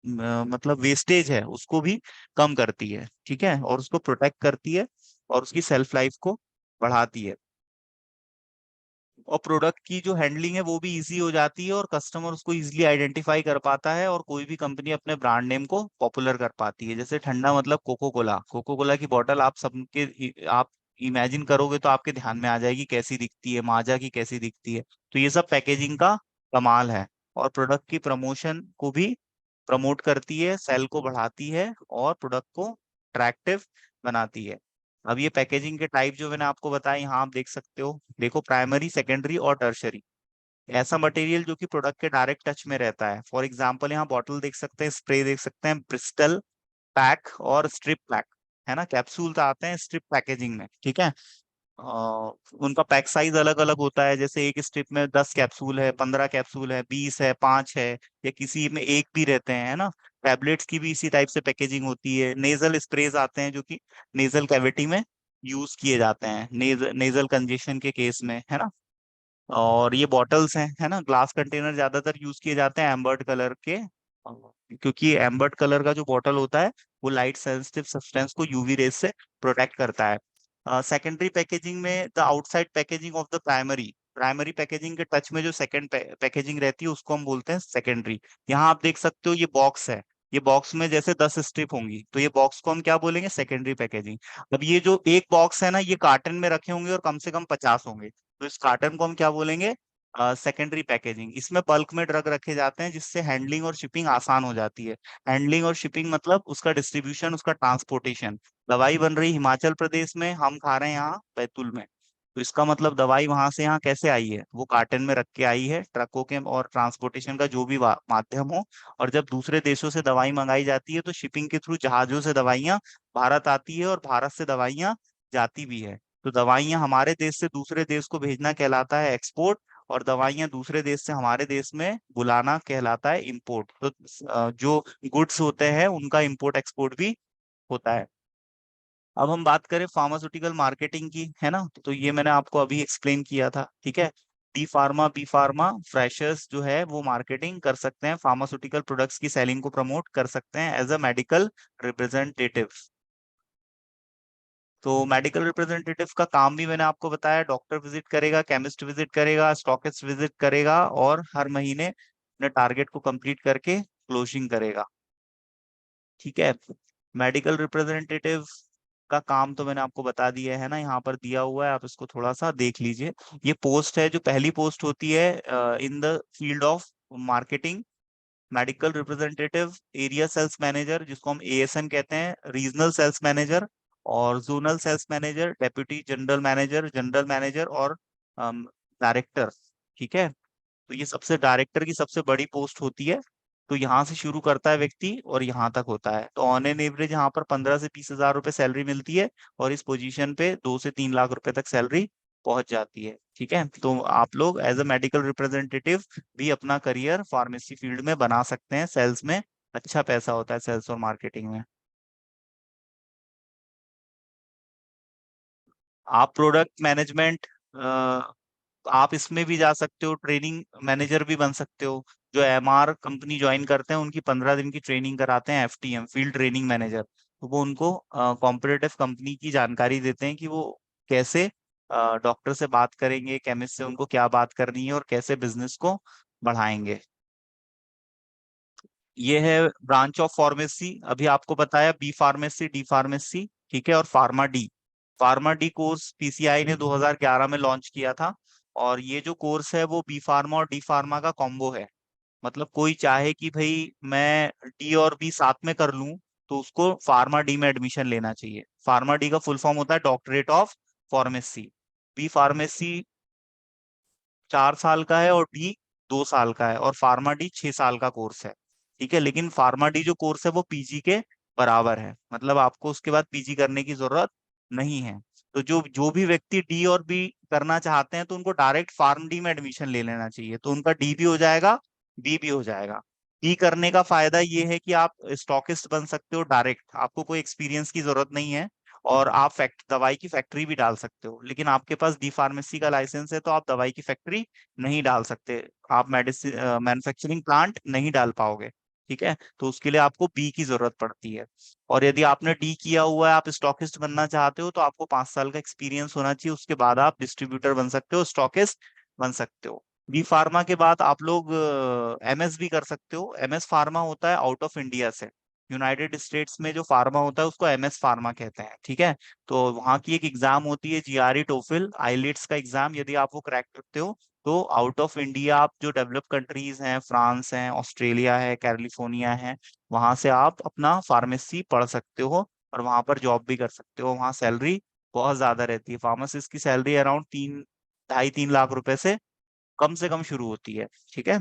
मतलब वेस्टेज है उसको भी कम करती है। ठीक है, और उसको प्रोटेक्ट करती है, और उसकी सेल्फ लाइफ को बढ़ाती है, और प्रोडक्ट की जो हैंडलिंग है वो भी इजी हो जाती है, और कस्टमर उसको इजीली आइडेंटिफाई कर पाता है, और कोई भी कंपनी अपने ब्रांड नेम को पॉपुलर कर पाती है। जैसे ठंडा मतलब कोको कोला, कोको कोला की बोतल आप सबके आप इमेजिन करोगे तो आपके ध्यान में आ जाएगी कैसी दिखती है, माजा की कैसी दिखती है। तो ये सब पैकेजिंग का कमाल है। और प्रोडक्ट की प्रमोशन को भी प्रमोट करती है, सेल को बढ़ाती है और प्रोडक्ट को अट्रैक्टिव बनाती है। अब ये पैकेजिंग के टाइप जो मैंने आपको बताया यहाँ आप देख सकते हो, देखो प्राइमरी, सेकेंडरी और टर्शरी। ऐसा मटेरियल जो कि प्रोडक्ट के डायरेक्ट टच में रहता है, फॉर एग्जांपल यहाँ बॉटल देख सकते हैं, स्प्रे देख सकते हैं, ब्रिस्टल पैक और स्ट्रिप पैक, है ना, कैप्सूल तो आते हैं स्ट्रिप पैकेजिंग में, ठीक है। उनका पैक साइज अलग अलग होता है, जैसे एक स्ट्रिप में 10 कैप्सूल है, 15 कैप्सूल है, 20 है, 5 है, या किसी में एक भी रहते हैं, है ना। टैबलेट्स की भी इसी टाइप से पैकेजिंग होती है। नेजल स्प्रेज आते हैं जो कि नेजल कैविटी में यूज किए जाते हैं, नेजल कंजेशन के केस में, है ना। और ये बॉटल्स हैं, है ना, ग्लास कंटेनर ज्यादातर यूज किए जाते हैं एम्बर्ड कलर के, क्योंकि एम्बर्ड कलर का जो बॉटल होता है वो लाइट सेंसिटिव सब्सटेंस को यूवी रेज से प्रोटेक्ट करता है। सेकेंडरी पैकेजिंग में the outside packaging of the primary, primary packaging के टच में जो सेकंड पैकेजिंग रहती है उसको हम बोलते हैं सेकेंडरी। यहाँ आप देख सकते हो ये बॉक्स है, ये बॉक्स में जैसे 10 स्ट्रिप होंगी, तो ये बॉक्स को हम क्या बोलेंगे, सेकेंडरी पैकेजिंग। अब ये जो एक बॉक्स है ना, ये कार्टन में रखे होंगे और कम से कम 50 होंगे, तो इस कार्टन को हम क्या बोलेंगे, सेकेंडरी पैकेजिंग। इसमें बल्क में ड्रग रखे जाते हैं जिससे हैंडलिंग और शिपिंग आसान हो जाती है। हैंडलिंग और शिपिंग मतलब उसका डिस्ट्रीब्यूशन, उसका ट्रांसपोर्टेशन। दवाई बन रही हिमाचल प्रदेश में, हम खा रहे हैं यहाँ बैतूल में, तो इसका मतलब दवाई वहां से यहाँ कैसे आई है, वो कार्टन में रख के आई है, ट्रकों के और ट्रांसपोर्टेशन का जो भी माध्यम हो। और जब दूसरे देशों से दवाई मंगाई जाती है तो शिपिंग के थ्रू जहाजों से दवाइयाँ भारत आती है और भारत से दवाइयाँ जाती भी है। तो दवाइयाँ हमारे देश से दूसरे देश को भेजना कहलाता है एक्सपोर्ट, और दवाइयाँ दूसरे देश से हमारे देश में बुलाना कहलाता है इंपोर्ट। तो जो गुड्स होते हैं उनका इंपोर्ट एक्सपोर्ट भी होता है। अब हम बात करें फार्मास्यूटिकल मार्केटिंग की, है ना, तो ये मैंने आपको अभी एक्सप्लेन किया था, ठीक है। D pharma, B pharma, freshers जो है वो मार्केटिंग कर सकते हैं, फार्मास्यूटिकल प्रोडक्ट्स की सेलिंग को प्रमोट कर सकते हैं एज अ मेडिकल रिप्रेजेंटेटिव। तो मेडिकल रिप्रेजेंटेटिव का काम भी मैंने आपको बताया, डॉक्टर विजिट करेगा, केमिस्ट विजिट करेगा, स्टॉकिस्ट विजिट करेगा, और हर महीने अपने टारगेट को कंप्लीट करके क्लोजिंग करेगा, ठीक है। मेडिकल रिप्रेजेंटेटिव का काम तो मैंने आपको बता दिया है ना, यहाँ पर दिया हुआ है, आप इसको थोड़ा सा देख लीजिए। ये पोस्ट है जो पहली पोस्ट होती है in the field of marketing, medical representative, area sales manager जिसको हम एएसएम कहते हैं, रीजनल सेल्स मैनेजर और zonal sales manager, deputy general manager, general manager और डायरेक्टर, ठीक है। तो ये सबसे डायरेक्टर की सबसे बड़ी पोस्ट होती है। तो यहाँ से शुरू करता है व्यक्ति और यहाँ तक होता है, तो ऑन एन एवरेज यहाँ पर 15 से 20 हजार रुपए सैलरी मिलती है, और इस पोजीशन पे 2 से 3 लाख रुपए तक सैलरी पहुंच जाती है, ठीक है। तो आप लोग एज अ मेडिकल रिप्रेजेंटेटिव भी अपना करियर फार्मेसी फील्ड में बना सकते हैं, सेल्स में अच्छा पैसा होता है, सेल्स और मार्केटिंग में। आप प्रोडक्ट मैनेजमेंट, आप इसमें भी जा सकते हो, ट्रेनिंग मैनेजर भी बन सकते हो। जो एमआर कंपनी ज्वाइन करते हैं उनकी 15 दिन की ट्रेनिंग कराते हैं, एफटीएम, फील्ड ट्रेनिंग मैनेजर, तो वो उनको कॉम्पिटिटिव कंपनी की जानकारी देते हैं कि वो कैसे डॉक्टर से बात करेंगे, केमिस्ट से उनको क्या बात करनी है और कैसे बिजनेस को बढ़ाएंगे। ये है ब्रांच ऑफ फार्मेसी, अभी आपको बताया, बी फार्मेसी, डी फार्मेसी, ठीक है, और pharma D. Pharma D course PCI ने 2011 में लॉन्च किया था, और ये जो कोर्स है वो बी फार्मा और डी फार्मा का कॉम्बो है। मतलब कोई चाहे कि भाई मैं डी और बी साथ में कर लूं, तो उसको फार्मा डी में एडमिशन लेना चाहिए। फार्मा डी का फुल फॉर्म होता है doctorate of pharmacy. B pharmacy 4 साल का है और डी 2 साल का है, और फार्मा डी 6 साल का कोर्स है, ठीक है। लेकिन फार्मा डी जो कोर्स है वो पीजी के बराबर है, मतलब आपको उसके बाद पीजी करने की जरूरत नहीं है। तो जो जो भी व्यक्ति डी और बी करना चाहते हैं तो उनको डायरेक्ट फार्म डी में एडमिशन ले लेना चाहिए, तो उनका डी भी हो जाएगा, बी भी हो जाएगा। डी करने का फायदा ये है कि आप स्टॉकिस्ट बन सकते हो डायरेक्ट, आपको कोई एक्सपीरियंस की जरूरत नहीं है, और आप दवाई की फैक्ट्री भी डाल सकते हो। लेकिन आपके पास डी फार्मेसी का लाइसेंस है तो आप दवाई की फैक्ट्री नहीं डाल सकते, आप मेडिसिन मैन्युफैक्चरिंग प्लांट नहीं डाल पाओगे, ठीक है। तो उसके लिए आपको बी की जरूरत पड़ती है। और यदि आपने डी किया हुआ है, आप स्टॉकिस्ट बनना चाहते हो, तो आपको 5 साल का एक्सपीरियंस होना चाहिए, उसके बाद आप डिस्ट्रीब्यूटर बन सकते हो, स्टॉकिस्ट बन सकते हो। बी फार्मा के बाद आप लोग एमएस भी कर सकते हो। एमएस फार्मा होता है आउट ऑफ इंडिया से, यूनाइटेड स्टेट्स में जो फार्मा होता है उसको एमएस फार्मा कहते हैं, ठीक है। तो वहाँ की एक एग्जाम होती है, जीआरई टोफिल आईलेट्स का एग्जाम, यदि आप वो क्रैक करते हो तो आउट ऑफ इंडिया आप जो डेवलप कंट्रीज हैं, फ्रांस है, ऑस्ट्रेलिया है, कैलिफोर्निया है, वहां से आप अपना फार्मेसी पढ़ सकते हो और वहां पर जॉब भी कर सकते हो। वहाँ सैलरी बहुत ज्यादा रहती है, फार्मासिस्ट की सैलरी अराउंड 2.5-3 लाख रुपए से कम शुरू होती है, ठीक है।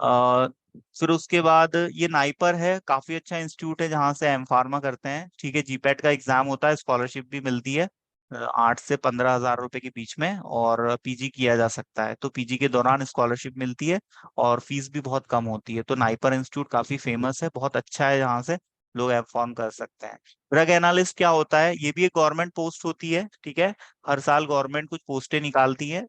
अ, फिर उसके बाद ये नाइपर है, काफी अच्छा इंस्टीट्यूट है जहाँ से एम फार्मा करते हैं, ठीक है। जीपेट का एग्जाम होता है, स्कॉलरशिप भी मिलती है 8 से 15 हजार रुपए के बीच में, और पीजी किया जा सकता है, तो पीजी के दौरान स्कॉलरशिप मिलती है और फीस भी बहुत कम होती है। तो नाइपर इंस्टीट्यूट काफी फेमस है, बहुत अच्छा है, जहाँ से लोग एम फार्म कर सकते हैं। ड्रग एनालिस्ट क्या होता है, ये भी एक गवर्नमेंट पोस्ट होती है, ठीक है। हर साल गवर्नमेंट कुछ पोस्टें निकालती है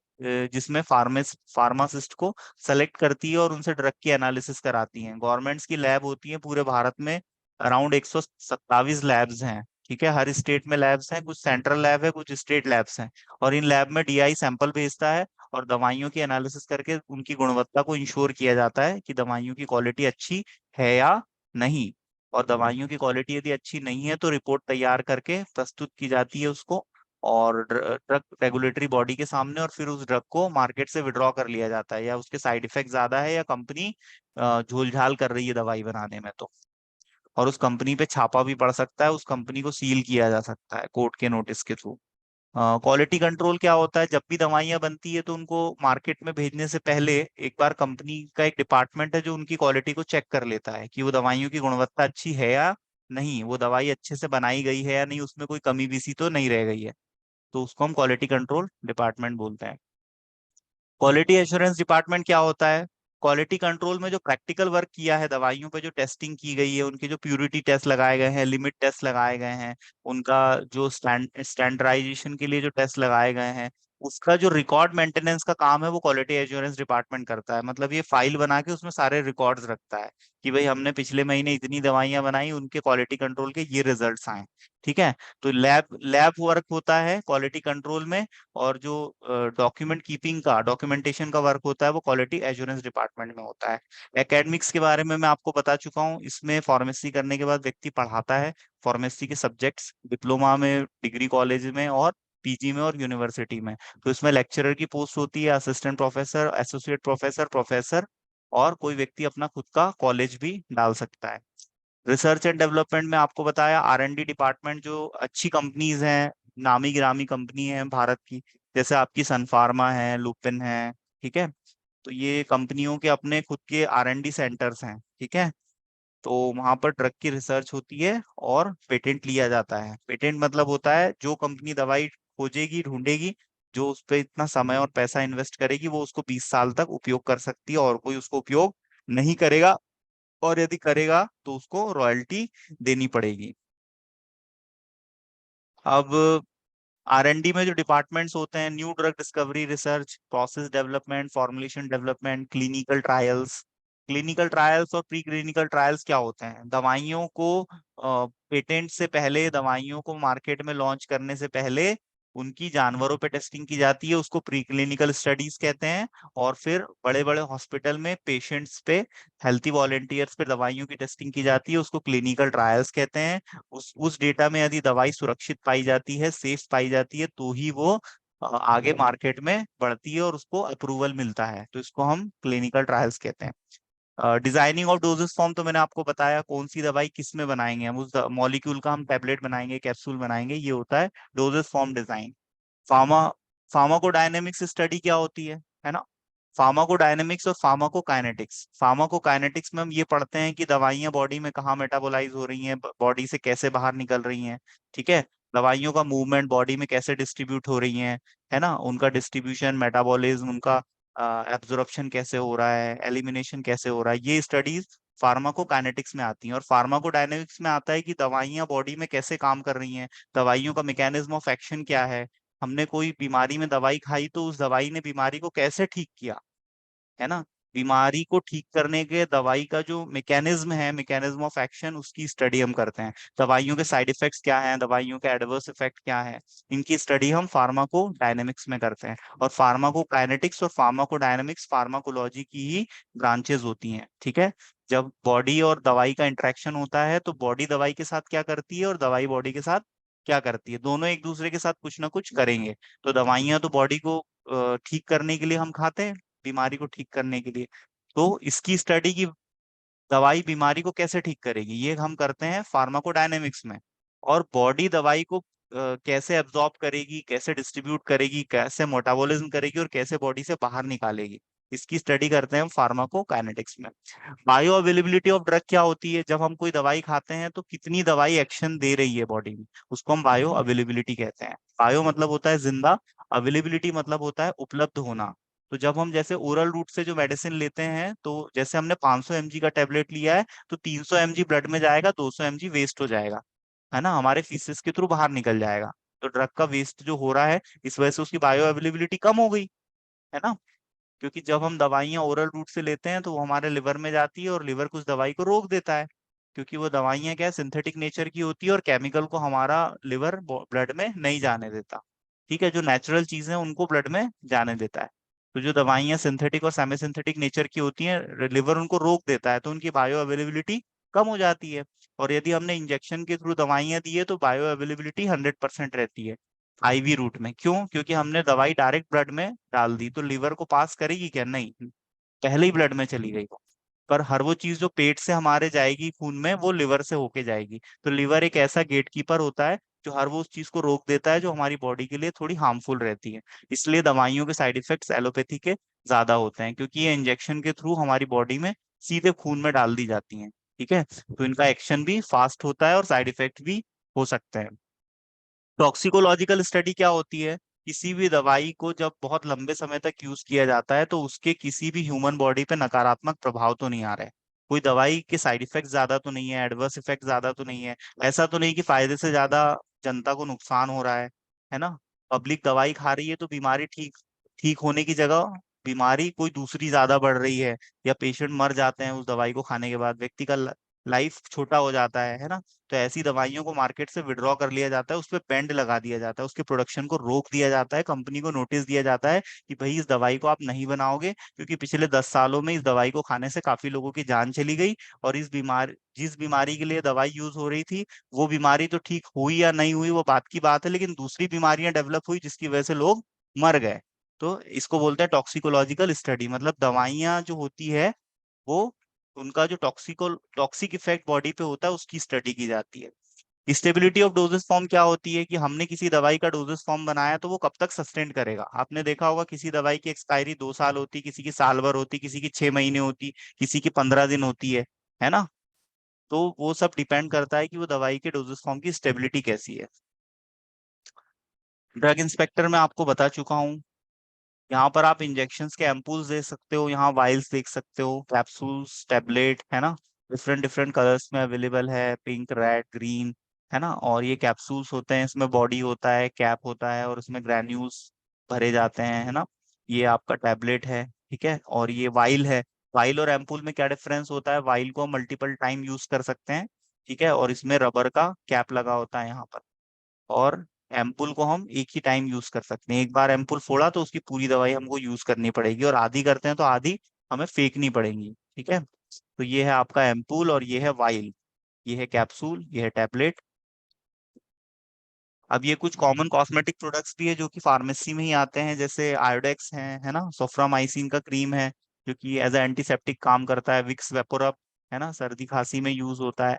जिसमें फार्मासिस्ट को सेलेक्ट करती है और उनसे ड्रग की एनालिसिस कराती हैं। गवर्नमेंट्स की लैब होती है पूरे भारत में, अराउंड 127 लैब्स हैं, ठीक है। हर स्टेट में लैब्स हैं, कुछ सेंट्रल लैब है, कुछ स्टेट लैब्स हैं। और इन लैब में डीआई सैंपल भेजता है और दवाइयों की एनालिसिस करके उनकी गुणवत्ता को इंश्योर किया जाता है कि दवाइयों की क्वालिटी अच्छी है या नहीं। और दवाइयों की क्वालिटी यदि अच्छी नहीं है तो रिपोर्ट तैयार करके प्रस्तुत की जाती है उसको, और ड्रग रेगुलेटरी बॉडी के सामने, और फिर उस ड्रग को मार्केट से विड्रॉ कर लिया जाता है, या उसके साइड इफेक्ट ज्यादा है या कंपनी झोल झाल कर रही है दवाई बनाने में तो। और उस कंपनी पे छापा भी पड़ सकता है, उस कंपनी को सील किया जा सकता है कोर्ट के नोटिस के थ्रू। क्वालिटी कंट्रोल क्या होता है, जब भी दवाइयां बनती है तो उनको मार्केट में भेजने से पहले एक बार कंपनी का एक डिपार्टमेंट है जो उनकी क्वालिटी को चेक कर लेता है कि वो दवाइयों की गुणवत्ता अच्छी है या नहीं, वो दवाई अच्छे से बनाई गई है या नहीं, उसमें कोई कमी बीसी तो नहीं रह गई है। तो उसको हम क्वालिटी कंट्रोल डिपार्टमेंट बोलते हैं। क्वालिटी एश्योरेंस डिपार्टमेंट क्या होता है, क्वालिटी कंट्रोल में जो प्रैक्टिकल वर्क किया है, दवाइयों पे जो टेस्टिंग की गई है, उनके जो प्यूरिटी टेस्ट लगाए गए हैं, लिमिट टेस्ट लगाए गए हैं, उनका जो स्टैंडर्डाइजेशन के लिए जो टेस्ट लगाए गए हैं, उसका जो रिकॉर्ड मेंटेनेंस का काम है वो क्वालिटी एश्योरेंस डिपार्टमेंट करता है। मतलब ये फाइल बना के उसमें सारे रिकॉर्ड्स रखता है कि भाई हमने पिछले महीने इतनी दवाइयां बनाई, उनके क्वालिटी कंट्रोल के ये रिजल्ट्स आए, ठीक है। तो लैब लैब वर्क होता है क्वालिटी कंट्रोल में, और जो डॉक्यूमेंट कीपिंग का, डॉक्यूमेंटेशन का वर्क होता है वो क्वालिटी एश्योरेंस डिपार्टमेंट में होता है। एकेडमिक्स के बारे में मैं आपको बता चुका हूँ, इसमें फार्मेसी करने के बाद व्यक्ति पढ़ाता है फार्मेसी के सब्जेक्ट्स, डिप्लोमा में, डिग्री कॉलेज में, और पीजी में और यूनिवर्सिटी में। तो इसमें लेक्चरर की पोस्ट होती है, assistant professor, associate professor, professor, और कोई व्यक्ति अपना खुद का कॉलेज भी डाल सकता है। रिसर्च एंड डेवलपमेंट में आपको बताया, आर एंड डी डिपार्टमेंट, जो अच्छी कंपनीज हैं, नामी गिरामी कंपनी है भारत की, जैसे आपकी सन फार्मा है, लुपिन है, ठीक है। तो ये कंपनियों के अपने खुद के आर एंड डी सेंटर्स हैं, ठीक है। तो वहां पर ड्रग की रिसर्च होती है और पेटेंट लिया जाता है। पेटेंट मतलब होता है जो कंपनी दवाई खोजेगी, ढूंढेगी, जो उस पर इतना समय और पैसा इन्वेस्ट करेगी, वो उसको 20 साल तक उपयोग कर सकती है, और कोई उसको उपयोग नहीं करेगा, और यदि करेगा तो उसको रॉयल्टी देनी पड़ेगी। अब आर एंड डी में जो डिपार्टमेंट्स होते हैं, new drug discovery research, process development, formulation development, clinical trials. Clinical trials और प्री क्लिनिकल ट्रायल्स क्या होते हैं, दवाइयों को पेटेंट से पहले, दवाइयों को मार्केट में लॉन्च करने से पहले उनकी जानवरों पे टेस्टिंग की जाती है, उसको प्री क्लिनिकल स्टडीज कहते हैं। और फिर बड़े बड़े हॉस्पिटल में पेशेंट्स पे, हेल्थी वॉलेंटियर्स पे दवाइयों की टेस्टिंग की जाती है, उसको क्लिनिकल ट्रायल्स कहते हैं। उस डेटा में यदि दवाई सुरक्षित पाई जाती है, सेफ पाई जाती है, तो ही वो आगे मार्केट में बढ़ती है और उसको अप्रूवल मिलता है, तो इसको हम क्लिनिकल ट्रायल्स कहते हैं। डिजाइनिंग ऑफ डोजेस फॉर्म तो मैंने आपको बताया, कौन सी दवाई किस में बनाएंगे, हम उस मॉलिक्यूल का हम टैबलेट बनाएंगे, कैप्सूल बनाएंगे, ये होता है doses form design. Pharma pharmacodynamics study क्या होती है ना। फार्माकोडायनेमिक्स और फार्माकोकाइनेटिक्स, फार्माकोकाइनेटिक्स में हम ये पढ़ते हैं कि दवाइयां बॉडी में कहाँ मेटाबोलाइज हो रही हैं, बॉडी से कैसे बाहर निकल रही हैं, ठीक है। दवाइयों का मूवमेंट बॉडी में कैसे डिस्ट्रीब्यूट हो रही हैं, है ना, उनका डिस्ट्रीब्यूशन, मेटाबॉलिज्म, उनका एब्जॉर्प्शन कैसे हो रहा है, एलिमिनेशन कैसे हो रहा है, ये स्टडीज फार्माकोकाइनेटिक्स में आती हैं। और फार्माकोडायनेमिक्स में आता है कि दवाइयां बॉडी में कैसे काम कर रही हैं, दवाइयों का मैकेनिज्म ऑफ एक्शन क्या है, हमने कोई बीमारी में दवाई खाई तो उस दवाई ने बीमारी को कैसे ठीक किया, है ना। बीमारी को ठीक करने के दवाई का जो मैकेनिज्म है, मैकेनिज्म ऑफ एक्शन, उसकी स्टडी हम करते हैं। दवाइयों के साइड इफेक्ट्स क्या हैं, दवाइयों के एडवर्स इफेक्ट क्या है, इनकी स्टडी हम फार्माको डायनेमिक्स में करते हैं। और फार्माको काइनेटिक्स और फार्माको डायनेमिक्स फार्माकोलॉजी की ही ब्रांचेस होती हैं, ठीक है। जब बॉडी और दवाई का इंटरेक्शन होता है तो बॉडी दवाई के साथ क्या करती है और दवाई बॉडी के साथ क्या करती है, दोनों एक दूसरे के साथ कुछ ना कुछ करेंगे। तो दवाइयां तो बॉडी को ठीक करने के लिए हम खाते हैं, बीमारी को ठीक करने के लिए। तो इसकी स्टडी की दवाई बीमारी को कैसे ठीक करेगी ये हम करते हैं फार्माकोडायनेमिक्स में। और बॉडी दवाई को कैसे एब्जॉर्ब करेगी, कैसे डिस्ट्रीब्यूट करेगी, कैसे मेटाबॉलिज्म करेगी और कैसे बॉडी से बाहर निकालेगी, इसकी स्टडी करते हैं हम फार्माकोकाइनेटिक्स में। बायो अवेलेबिलिटी ऑफ ड्रग क्या होती है, जब हम कोई दवाई खाते हैं तो कितनी दवाई एक्शन दे रही है बॉडी में, उसको हम बायो अवेलेबिलिटी कहते हैं। बायो मतलब होता है जिंदा, अवेलेबिलिटी मतलब होता है उपलब्ध होना। तो जब हम जैसे ओरल रूट से जो मेडिसिन लेते हैं, तो जैसे हमने 500 mg का टेबलेट लिया है तो 300 mg ब्लड में जाएगा, 200 mg वेस्ट हो जाएगा, है ना, हमारे फीसेस के थ्रू बाहर निकल जाएगा। तो ड्रग का वेस्ट जो हो रहा है, इस वजह से उसकी बायो अवेलेबिलिटी कम हो गई, है ना। क्योंकि जब हम दवाइयाँ ओरल रूट से लेते हैं तो वो हमारे लिवर में जाती है और लिवर कुछ दवाई को रोक देता है, क्योंकि वो दवाइयाँ क्या है, सिंथेटिक नेचर की होती है और केमिकल को हमारा लिवर ब्लड में नहीं जाने देता। ठीक है, जो नेचुरल चीजें हैं उनको ब्लड में जाने देता है। तो जो दवाइयाँ सिंथेटिक और सेमी सिंथेटिक नेचर की होती हैं, लिवर उनको रोक देता है, तो उनकी बायो अवेलेबिलिटी कम हो जाती है। और यदि हमने इंजेक्शन के थ्रू दवाइयाँ दी है तो बायो अवेलेबिलिटी 100% रहती है आईवी रूट में। क्यों? क्योंकि हमने दवाई डायरेक्ट ब्लड में डाल दी, तो लिवर को पास करेगी क्या? नहीं, पहले ही ब्लड में चली गई वो। पर हर वो चीज जो पेट से हमारे जाएगी खून में, वो लिवर से होके जाएगी। तो लिवर एक ऐसा गेटकीपर होता है जो हर वो उस चीज को रोक देता है जो हमारी बॉडी के लिए थोड़ी हार्मफुल रहती है। इसलिए दवाइयों के साइड इफेक्ट्स एलोपैथी के ज्यादा होते हैं, क्योंकि ये इंजेक्शन के थ्रू हमारी बॉडी में सीधे खून में डाल दी जाती हैं। ठीक है, तो इनका एक्शन भी फास्ट होता है और साइड इफेक्ट भी हो सकते हैं। टॉक्सिकोलॉजिकल स्टडी क्या होती है? किसी भी दवाई को जब बहुत लंबे समय तक यूज किया जाता है तो उसके किसी भी ह्यूमन बॉडी पे नकारात्मक प्रभाव तो नहीं आ रहा है, कोई दवाई के साइड इफेक्ट ज्यादा तो नहीं है, एडवर्स इफेक्ट ज्यादा तो नहीं है, ऐसा तो नहीं कि फायदे से ज्यादा जनता को नुकसान हो रहा है ना। पब्लिक दवाई खा रही है तो बीमारी ठीक ठीक होने की जगह बीमारी कोई दूसरी ज्यादा बढ़ रही है, या पेशेंट मर जाते हैं उस दवाई को खाने के बाद, व्यक्ति का लाइफ छोटा हो जाता है ना। तो ऐसी दवाइयों को मार्केट से विड्रॉ कर लिया जाता है, उस पर पेंड लगा दिया जाता है, उसके प्रोडक्शन को रोक दिया जाता है, कंपनी को नोटिस दिया जाता है कि भाई इस दवाई को आप नहीं बनाओगे, क्योंकि पिछले 10 सालों में इस दवाई को खाने से काफी लोगों की जान चली गई। और जिस बीमारी के लिए दवाई यूज हो रही थी, वो बीमारी तो ठीक हुई या नहीं हुई वो बात की बात है, लेकिन दूसरी बीमारियां डेवलप हुई जिसकी वजह से लोग मर गए। तो इसको बोलते हैं टॉक्सिकोलॉजिकल स्टडी, मतलब दवाइयां जो होती है वो, उनका जो टॉक्सिक इफेक्ट बॉडी पे होता है उसकी स्टडी की जाती है। स्टेबिलिटी ऑफ डोजेस फॉर्म क्या होती है कि हमने किसी दवाई का डोजेस फॉर्म बनाया तो वो कब तक सस्टेन करेगा। आपने देखा होगा किसी दवाई की एक्सपायरी 2 साल होती, किसी की साल भर होती, किसी की 6 महीने होती, किसी की 15 दिन होती है ना। तो वो सब डिपेंड करता है कि वो दवाई के डोजेस फॉर्म की स्टेबिलिटी कैसी है। ड्रग इंस्पेक्टर में आपको बता चुका हूँ। यहाँ पर आप इंजेक्शंस के एम्पूल्स देख सकते हो, यहाँ वाइल्स देख सकते हो, कैप्सूल्स, टेबलेट, है ना, डिफरेंट डिफरेंट कलर्स में अवेलेबल है, पिंक, रेड, ग्रीन, है ना। और ये कैप्सूल्स होते हैं, इसमें बॉडी होता है, कैप होता है और उसमें ग्रैन्यूल्स भरे जाते हैं, है ना। ये आपका टेबलेट है, ठीक है, और ये वाइल है। वाइल और एम्पूल में क्या डिफरेंस होता है? वाइल को हम मल्टीपल टाइम यूज कर सकते हैं, ठीक है, और इसमें रबर का कैप लगा होता है यहाँ पर। और एम्पुल को हम एक ही टाइम यूज कर सकते हैं, एक बार एम्पुल फोड़ा तो उसकी पूरी दवाई हमको यूज करनी पड़ेगी, और आधी करते हैं तो आधी हमें फेंकनी पड़ेगी, ठीक है। तो ये है आपका एम्पुल और ये है वाइल, ये है कैप्सूल, ये है टैबलेट। अब ये कुछ कॉमन कॉस्मेटिक प्रोडक्ट्स भी है जो कि फार्मेसी में ही आते हैं, जैसे आयोडेक्स है ना, सोफ्रामाइसिन का क्रीम है जो कि एज एंटीसेप्टिक काम करता है, विक्स वेपोरब, है ना, सर्दी खांसी में यूज होता है।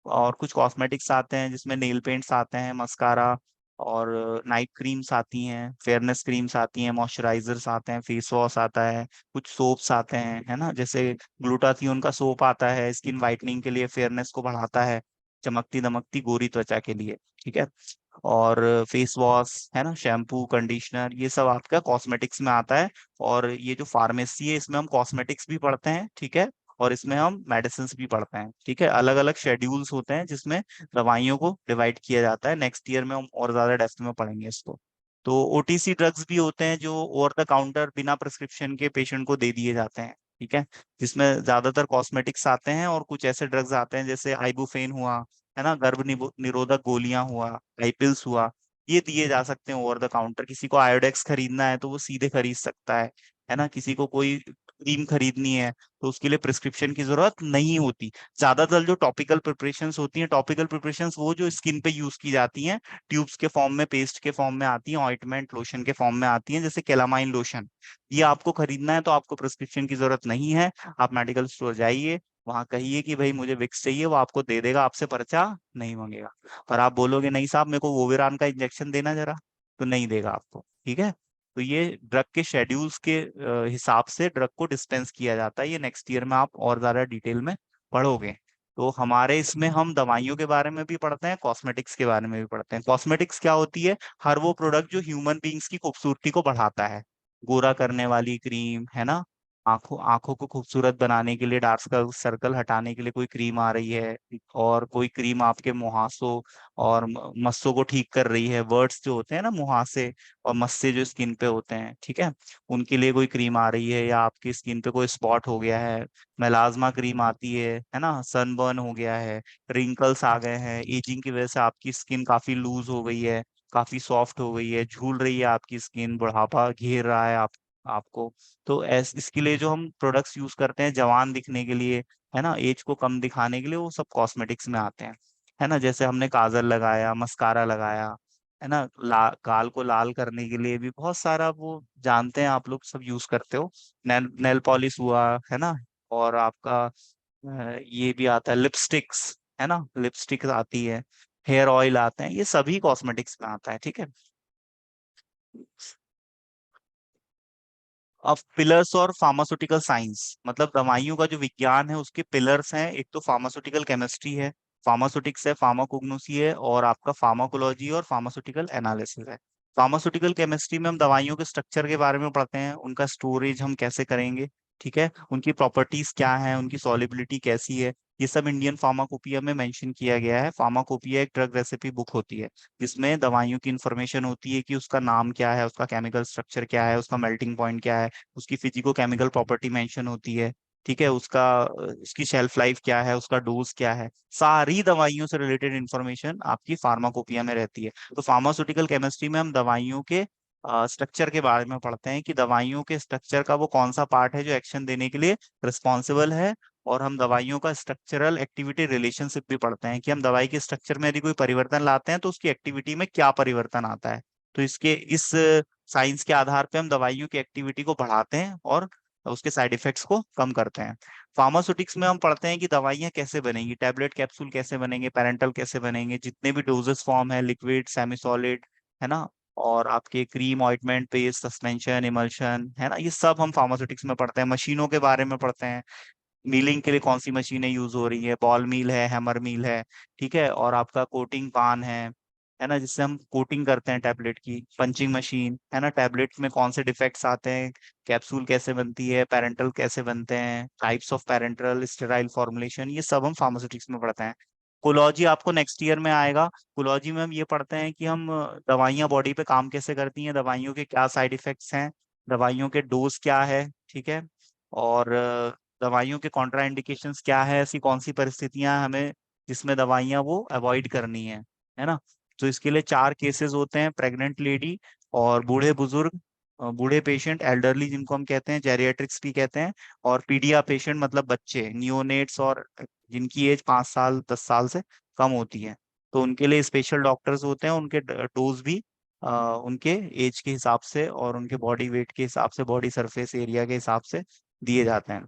और कुछ कॉस्मेटिक्स आते हैं जिसमें नेल पेंट्स आते हैं, मस्कारा और नाइट क्रीम्स आती हैं, फेयरनेस क्रीम्स आती हैं, मॉइस्चराइजर्स आते हैं, फेस वॉश आता है, कुछ सोप्स आते हैं, है ना, जैसे ग्लूटाथियोन का सोप आता है स्किन वाइटनिंग के लिए, फेयरनेस को बढ़ाता है, चमकती दमकती गोरी त्वचा के लिए, ठीक है। और फेस वॉश, है ना, शैम्पू, कंडीशनर, ये सब आपका कॉस्मेटिक्स में आता है। और ये जो फार्मेसी है इसमें हम कॉस्मेटिक्स भी पढ़ते हैं, ठीक है, और इसमें हम मेडिसिन भी पढ़ते हैं, ठीक है। अलग अलग शेड्यूल्स होते हैं जिसमें दवाइयों को डिवाइड किया जाता है, नेक्स्ट ईयर में हम और ज्यादा डेप्थ में पढ़ेंगे इसको। तो ओटीसी ड्रग्स भी होते हैं जो ओवर द काउंटर बिना प्रिस्क्रिप्शन के पेशेंट को दे दिए जाते हैं, ठीक है, जिसमें ज्यादातर कॉस्मेटिक्स आते हैं और कुछ ऐसे ड्रग्स आते हैं जैसे आइबुफेन हुआ, है ना, निरोधक गोलियां हुआ, आईपिल्स हुआ, ये दिए जा सकते हैं ओवर द काउंटर। किसी को आयोडेक्स खरीदना है तो वो सीधे खरीद सकता है ना, किसी को कोई क्रीम खरीदनी है तो उसके लिए प्रिस्क्रिप्शन की जरूरत नहीं होती। ज्यादातर जो टॉपिकल प्रिपरेशंस होती हैं, टॉपिकल प्रिपरेशंस वो जो स्किन पे यूज की जाती हैं, ट्यूब्स के फॉर्म में, पेस्ट के फॉर्म में आती हैं, ऑइंटमेंट लोशन के फॉर्म में आती हैं, जैसे कैलामाइन लोशन, ये आपको खरीदना है तो आपको प्रिस्क्रिप्शन की जरूरत नहीं है। आप मेडिकल स्टोर जाइए, वहां कहिए कि भाई मुझे विक्स चाहिए, वो आपको दे देगा, आपसे पर्चा नहीं मांगेगा। पर आप बोलोगे नहीं साहब मेरे को वोवेरान का इंजेक्शन देना जरा, तो नहीं देगा आपको, ठीक है। तो ये ड्रग के शेड्यूल्स के हिसाब से ड्रग को डिस्पेंस किया जाता है, ये नेक्स्ट ईयर में आप और ज्यादा डिटेल में पढ़ोगे। तो हमारे इसमें हम दवाइयों के बारे में भी पढ़ते हैं, कॉस्मेटिक्स के बारे में भी पढ़ते हैं। कॉस्मेटिक्स क्या होती है? हर वो प्रोडक्ट जो ह्यूमन बींग्स की खूबसूरती को बढ़ाता है। गोरा करने वाली क्रीम है ना, आंखों आंखों को खूबसूरत बनाने के लिए, डार्क सर्कल हटाने के लिए कोई क्रीम आ रही है, और कोई क्रीम आपके मुहासों और मस्सों को ठीक कर रही है। वर्ड्स जो होते हैं ना, मुहासे और मस्से जो स्किन पे होते हैं, ठीक है, उनके लिए कोई क्रीम आ रही है, या आपकी स्किन पे कोई स्पॉट हो गया है, मेलाज्मा क्रीम आती है ना, सनबर्न हो गया है, रिंकल्स आ गए हैं, एजिंग की वजह से आपकी स्किन काफी लूज हो गई है, काफी सॉफ्ट हो गई है, झूल रही है आपकी स्किन, बुढ़ापा घेर रहा है आपको। तो इसके लिए जो हम प्रोडक्ट्स यूज करते हैं जवान दिखने के लिए, है ना, एज को कम दिखाने के लिए, वो सब कॉस्मेटिक्स में आते हैं, है ना। जैसे हमने काजल लगाया, मस्कारा लगाया, है ना, गाल को लाल करने के लिए भी बहुत सारा, वो जानते हैं आप लोग सब यूज करते हो। नेल पॉलिश हुआ, है ना, और आपका ये भी आता है लिपस्टिक्स, है ना, लिपस्टिक आती है, हेयर ऑयल आते हैं, ये सभी कॉस्मेटिक्स में आता है, ठीक है। अब पिलर्स और फार्मास्यूटिकल साइंस, मतलब दवाइयों का जो विज्ञान है उसके पिलर्स हैं। एक तो फार्मास्यूटिकल केमिस्ट्री है, फार्मास्यूटिक्स है, फार्माकोग्नोसी है, और आपका फार्माकोलॉजी और फार्मास्यूटिकल एनालिसिस है। फार्मास्यूटिकल केमिस्ट्री में हम दवाइयों के स्ट्रक्चर के बारे में पढ़ते हैं, उनका स्टोरेज हम कैसे करेंगे, ठीक है, उनकी प्रॉपर्टीज क्या है, उनकी सॉलिबिलिटी कैसी है, ये सब इंडियन फार्माकोपिया में मेंशन किया गया है। फार्माकोपिया एक ड्रग रेसिपी बुक होती है, जिसमें दवाइयों की इंफॉर्मेशन होती है कि उसका नाम क्या है, उसका केमिकल स्ट्रक्चर क्या है, उसका मेल्टिंग पॉइंट क्या है, उसकी फिजिको केमिकल प्रॉपर्टी मेंशन होती है, ठीक है, उसका उसकी शेल्फ लाइफ क्या है, उसका डोज क्या है, सारी दवाइयों से रिलेटेड इंफॉर्मेशन आपकी फार्माकोपिया में रहती है। तो फार्मास्यूटिकल केमिस्ट्री में हम दवाइयों के स्ट्रक्चर के बारे में पढ़ते हैं कि दवाइयों के स्ट्रक्चर का वो कौन सा पार्ट है जो एक्शन देने के लिए रिस्पॉन्सिबल है। और हम दवाइयों का स्ट्रक्चरल एक्टिविटी रिलेशनशिप भी पढ़ते हैं कि हम दवाई के स्ट्रक्चर में यदि कोई परिवर्तन लाते हैं तो उसकी एक्टिविटी में क्या परिवर्तन आता है। तो इस साइंस के आधार पे हम दवाइयों की एक्टिविटी को बढ़ाते हैं और उसके साइड इफेक्ट्स को कम करते हैं। फार्मास्यूटिक्स में हम पढ़ते हैं कि दवाइयाँ कैसे बनेंगी, टैबलेट कैप्सूल कैसे बनेंगे, पेरेंटल कैसे बनेंगे, जितने भी डोजेस फॉर्म है, लिक्विड, सेमी सॉलिड, है ना, और आपके cream, ointment, paste, suspension, emulsion, है ना, ये सब हम फार्मास्यूटिक्स में पढ़ते हैं। मशीनों के बारे में पढ़ते हैं, मिलिंग के लिए कौन सी मशीनें यूज हो रही है, बॉल मिल है, हैमर मिल है, ठीक है, और आपका कोटिंग पान है ना, जिससे हम कोटिंग करते हैं टैबलेट की, पंचिंग मशीन, है ना, टैबलेट में कौन से डिफेक्ट्स आते हैं, कैप्सूल कैसे बनती है, पेरेंटल कैसे बनते हैं, types of parental, sterile formulation, ये सब हम फार्मास्यूटिक्स में पढ़ते हैं। कोलॉजी आपको नेक्स्ट ईयर में आएगा। कोलॉजी में हम ये पढ़ते हैं कि हम दवाइयाँ बॉडी पे काम कैसे करती हैं, दवाइयों के क्या साइड इफेक्ट्स हैं, दवाइयों के डोज क्या है, ठीक है, और दवाइयों के कॉन्ट्रा इंडिकेशंस क्या है, ऐसी कौन सी परिस्थितियां हमें जिसमें दवाइयां वो अवॉइड करनी है ना। तो इसके लिए 4 केसेस होते हैं: प्रेग्नेंट लेडी, और बूढ़े बुजुर्ग, बूढ़े पेशेंट, एल्डरली जिनको हम कहते हैं, जेरियाट्रिक्स भी कहते हैं, और पीडिया पेशेंट मतलब बच्चे, नियोनेट्स, और जिनकी एज 5 साल 10 साल से कम होती है। तो उनके लिए स्पेशल डॉक्टर्स होते हैं, उनके डोज भी उनके एज के हिसाब से और उनके बॉडी वेट के हिसाब से, बॉडी सरफेस एरिया के हिसाब से दिए जाते हैं।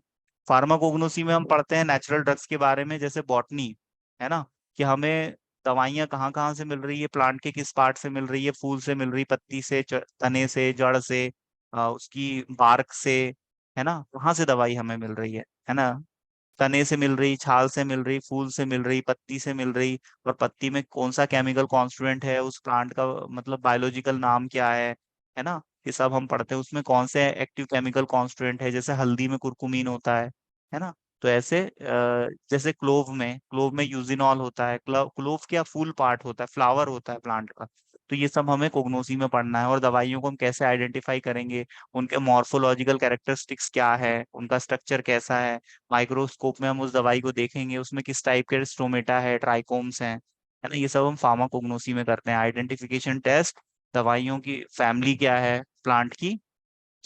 फार्माकोग्नोसी में हम पढ़ते हैं नेचुरल ड्रग्स के बारे में, जैसे बॉटनी, है ना, कि हमें दवाइयाँ कहाँ कहाँ से मिल रही है, प्लांट के किस पार्ट से मिल रही है, फूल से मिल रही, पत्ती से, तने से, जड़ से, उसकी बार्क से, है ना, कहाँ से दवाई हमें मिल रही है ना, तने से मिल रही, छाल से मिल रही, फूल से मिल रही, पत्ती से मिल रही, और पत्ती में कौन सा केमिकल कॉन्स्टिट्यूएंट है, उस प्लांट का मतलब बायोलॉजिकल नाम क्या है ना, ये सब हम पढ़ते हैं। उसमें कौन से एक्टिव केमिकल कॉन्स्टिट्यूएंट है, जैसे हल्दी में कुरकुमीन होता है ना। तो ऐसे जैसे क्लोव में यूजिनॉल होता है, क्लोव क्या फूल पार्ट होता है, फ्लावर होता है प्लांट का। तो ये सब हमें कोग्नोसी में पढ़ना है। और दवाइयों को हम कैसे आइडेंटिफाई करेंगे, उनके मॉर्फोलॉजिकल कैरेक्टरिस्टिक्स क्या है, उनका स्ट्रक्चर कैसा है, माइक्रोस्कोप में हम उस दवाई को देखेंगे, उसमें किस टाइप के स्टोमेटा है, ट्राइकोम्स हैं, है ना, ये सब हम फार्माकोग्नोसी में करते हैं। आइडेंटिफिकेशन टेस्ट, दवाइयों की फैमिली क्या है प्लांट की,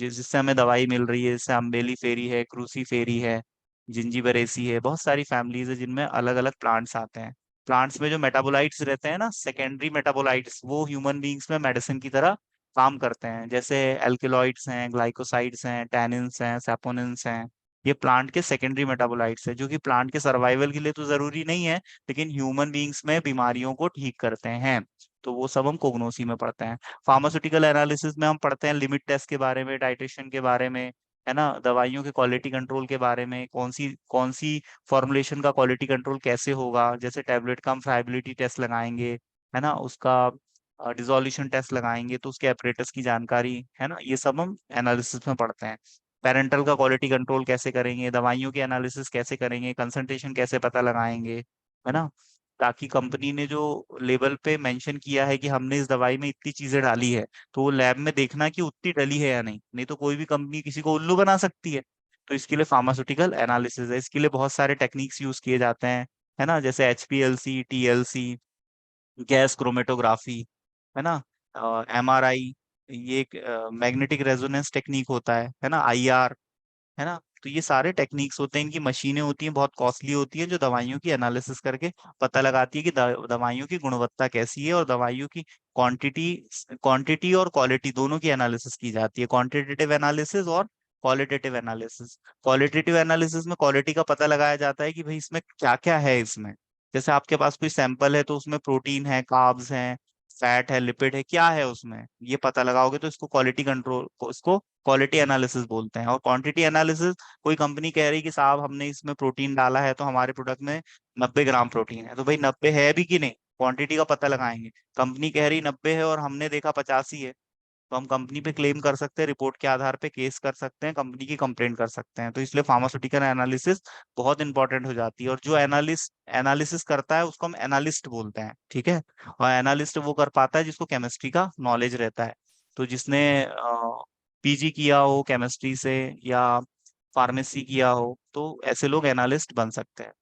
जिससे हमें दवाई मिल रही है, जैसे अम्बेली फेरी है, क्रूसी फेरी है, जिंजीबरेसी है, बहुत सारी फैमिलीज है जिनमें अलग अलग प्लांट्स आते हैं। प्लांट्स में जो मेटाबोलाइट्स रहते हैं ना, सेकेंडरी मेटाबोलाइट्स, वो ह्यूमन बींग्स में मेडिसिन की तरह काम करते हैं। जैसे एल्केलॉइड्स हैं, ग्लाइकोसाइड्स हैं, टैनिन्स हैं, सैपोनिन्स हैं। ये प्लांट के सेकेंडरी मेटाबोलाइट्स है, जो कि प्लांट के सर्वाइवल के लिए तो जरूरी नहीं है, लेकिन ह्यूमन बींग्स में बीमारियों को ठीक करते हैं। तो वो सब हम कोग्नोसी में पढ़ते हैं। फार्मास्यूटिकल एनालिसिस में हम पढ़ते हैं लिमिट टेस्ट के बारे में, टाइट्रेशन के बारे में, है ना, दवाइयों के क्वालिटी कंट्रोल के बारे में, कौन सी फॉर्मुलेशन का क्वालिटी कंट्रोल कैसे होगा, जैसे टैबलेट का हम फ्राइबिलिटी टेस्ट लगाएंगे, है ना, उसका डिसोल्यूशन टेस्ट लगाएंगे तो उसके एपरेटस की जानकारी, है ना, ये सब हम एनालिसिस में पढ़ते हैं। पेरेंटल का क्वालिटी कंट्रोल कैसे करेंगे, दवाइयों की एनालिसिस कैसे करेंगे, कंसंट्रेशन कैसे पता लगाएंगे, है ना, ताकि कंपनी ने जो लेबल पे मेंशन किया है कि हमने इस दवाई में इतनी चीजें डाली है, तो वो लैब में देखना कि उतनी डली है या नहीं, नहीं तो कोई भी कंपनी किसी को उल्लू बना सकती है। तो इसके लिए फार्मास्यूटिकल एनालिसिस है, इसके लिए बहुत सारे टेक्निक्स यूज किए जाते हैं, है ना, जैसे HPLC, TLC, गैस क्रोमेटोग्राफी, है ना, MRI, ये एक मैग्नेटिक रेजोनेंस टेक्निक होता है ना, IR, है ना। तो ये सारे टेक्निक्स होते हैं, इनकी मशीनें होती हैं, बहुत कॉस्टली होती हैं, जो दवाइयों की एनालिसिस करके पता लगाती है कि दवाइयों की गुणवत्ता कैसी है, और दवाइयों की क्वांटिटी क्वांटिटी और क्वालिटी दोनों की एनालिसिस की जाती है, क्वांटिटेटिव एनालिसिस और क्वालिटेटिव एनालिसिस। क्वालिटेटिव एनालिसिस में क्वालिटी का पता लगाया जाता है कि भाई इसमें क्या क्या है इसमें। जैसे आपके पास कोई सैंपल है तो उसमें प्रोटीन है, कार्ब्स हैं, फैट है, लिपिड है, क्या है उसमें, ये पता लगाओगे तो इसको क्वालिटी कंट्रोल, इसको क्वालिटी एनालिसिस बोलते हैं। और क्वांटिटी एनालिसिस, कोई कंपनी कह रही कि साहब हमने इसमें प्रोटीन डाला है तो हमारे प्रोडक्ट में 90 ग्राम प्रोटीन है, तो भाई 90 है भी कि नहीं, क्वांटिटी का पता लगाएंगे। कंपनी कह रही 90 है और हमने देखा 85 है, तो हम कंपनी पे क्लेम कर सकते हैं, रिपोर्ट के आधार पे केस कर सकते हैं, कंपनी की कंप्लेंट कर सकते हैं। तो इसलिए फार्मास्यूटिकल एनालिसिस बहुत इंपॉर्टेंट हो जाती है। और जो एनालिसिस करता है उसको हम एनालिस्ट बोलते हैं, ठीक है। और एनालिस्ट वो कर पाता है जिसको केमिस्ट्री का नॉलेज रहता है। तो जिसने PG किया हो केमिस्ट्री से, या फार्मेसी किया हो, तो ऐसे लोग एनालिस्ट बन सकते हैं।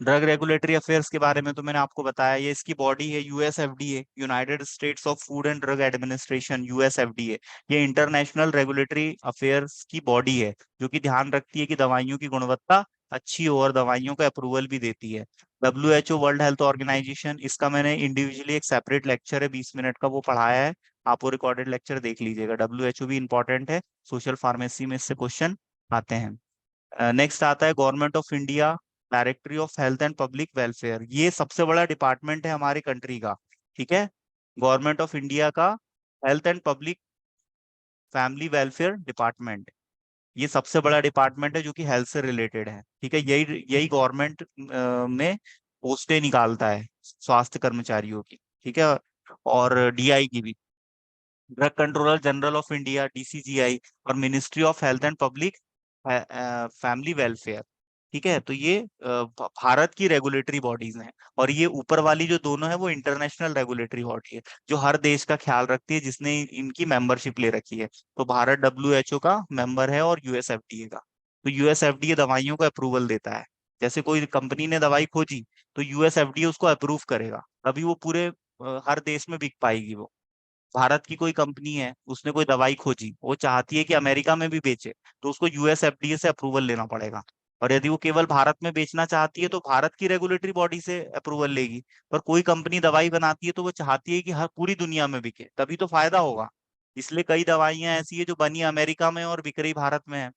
ड्रग रेगुलेटरी अफेयर्स के बारे में तो मैंने आपको बताया, ये इसकी बॉडी है USFDA, United states of food and drug administration, USFDA। ये इंटरनेशनल रेगुलेटरी अफेयर्स की बॉडी है, जो कि ध्यान रखती है कि दवाइयों की गुणवत्ता अच्छी हो और दवाइयों का अप्रूवल भी देती है। WHO, वर्ल्ड हेल्थ ऑर्गेनाइजेशन, इसका मैंने इंडिविजुअली एक सेपरेट लेक्चर है 20 मिनट का, वो पढ़ाया है, आप वो रिकॉर्डेड लेक्चर देख लीजिएगा। WHO भी इंपॉर्टेंट है, सोशल फार्मेसी में इससे क्वेश्चन आते हैं। नेक्स्ट आता है government of India, directory of health and public welfare. ये सबसे बड़ा डिपार्टमेंट है हमारी कंट्री का, ठीक है। गवर्नमेंट ऑफ इंडिया का health and public family welfare department, ये सबसे बड़ा डिपार्टमेंट है जो कि हेल्थ से रिलेटेड है, ठीक है। यही यही गवर्नमेंट में पोस्टें निकालता है स्वास्थ्य कर्मचारियों की, ठीक है, और DI की भी, drug controller general of India, DCGI, और ministry of health and public family welfare, ठीक है। तो ये भारत की रेगुलेटरी बॉडीज हैं। और ये ऊपर वाली जो दोनों है वो इंटरनेशनल रेगुलेटरी बॉडी है, जो हर देश का ख्याल रखती है, जिसने इनकी मेंबरशिप ले रखी है। तो भारत WHO का मेंबर है, और USFDA का। तो USFDA दवाइयों का अप्रूवल देता है। जैसे कोई कंपनी ने दवाई खोजी, तो USFDA उसको अप्रूव करेगा, तभी वो पूरे हर देश में बिक पाएगी वो। भारत की कोई कंपनी है, उसने कोई दवाई खोजी, वो चाहती है कि अमेरिका में भी बेचे, तो उसको USFDA से अप्रूवल लेना पड़ेगा। और यदि वो केवल भारत में बेचना चाहती है तो भारत की रेगुलेटरी बॉडी से अप्रूवल लेगी। पर कोई कंपनी दवाई बनाती है तो वो चाहती है कि हर पूरी दुनिया में बिके, तभी तो फायदा होगा। इसलिए कई दवाइयां ऐसी है जो बनी अमेरिका में और बिक रही भारत में है,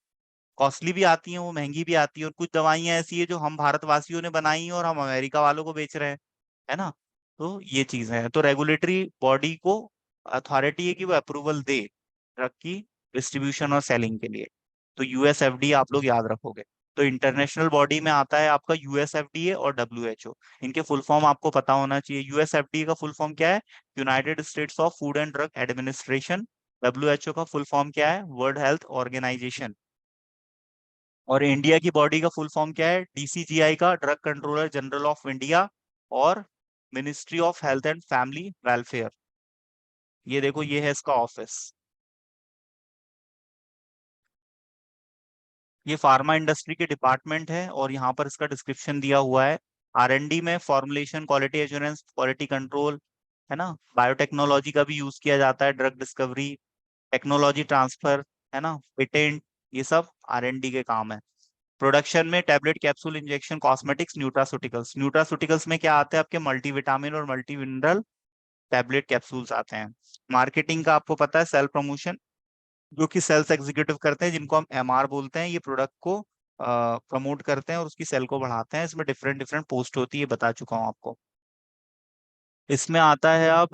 कॉस्टली भी आती हैं, वो महंगी भी आती है। और कुछ दवाइयां ऐसी है जो हम भारतवासियों ने बनाई हैं और हम अमेरिका वालों को बेच रहे हैं, है ना। तो ये चीज है, तो रेगुलेटरी बॉडी को अथॉरिटी है कि वो अप्रूवल दे ड्रग की डिस्ट्रीब्यूशन और सेलिंग के लिए। तो USFDA आप लोग याद रखोगे। तो इंटरनेशनल बॉडी में आता है आपका USFDA और WHO। इनके फुल फॉर्म आपको पता होना चाहिए। USFDA का फुल फॉर्म क्या है? United states of food and drug administration. WHO का फुल फॉर्म क्या है? World health organisation. और इंडिया की बॉडी का फुल फॉर्म क्या है? DCGI का, drug controller general of India, और ministry of health and family welfare. ये देखो, ये है इसका ऑफिस। ये फार्मा इंडस्ट्री के डिपार्टमेंट है, और यहाँ पर इसका डिस्क्रिप्शन दिया हुआ है। R&D में formulation, quality assurance, quality control, है ना। बायोटेक्नोलॉजी का भी यूज किया जाता है, ड्रग डिस्कवरी, टेक्नोलॉजी ट्रांसफर, है ना, पेटेंट, ये सब R&D के काम है। प्रोडक्शन में tablet, capsule, injection, cosmetics, nutraceuticals. Nutraceuticals में क्या आते हैं आपके, मल्टीविटामिन और मल्टी मिनरल टैबलेट कैप्सूल्स आते हैं। मार्केटिंग का आपको पता है, सेल प्रमोशन, जो कि सेल्स एग्जीक्यूटिव करते हैं, जिनको हम MR बोलते हैं। ये प्रोडक्ट को प्रमोट करते हैं और उसकी सेल को बढ़ाते हैं। इसमें डिफरेंट डिफरेंट पोस्ट होती है, बता चुका हूँ आपको। इसमें आता है अब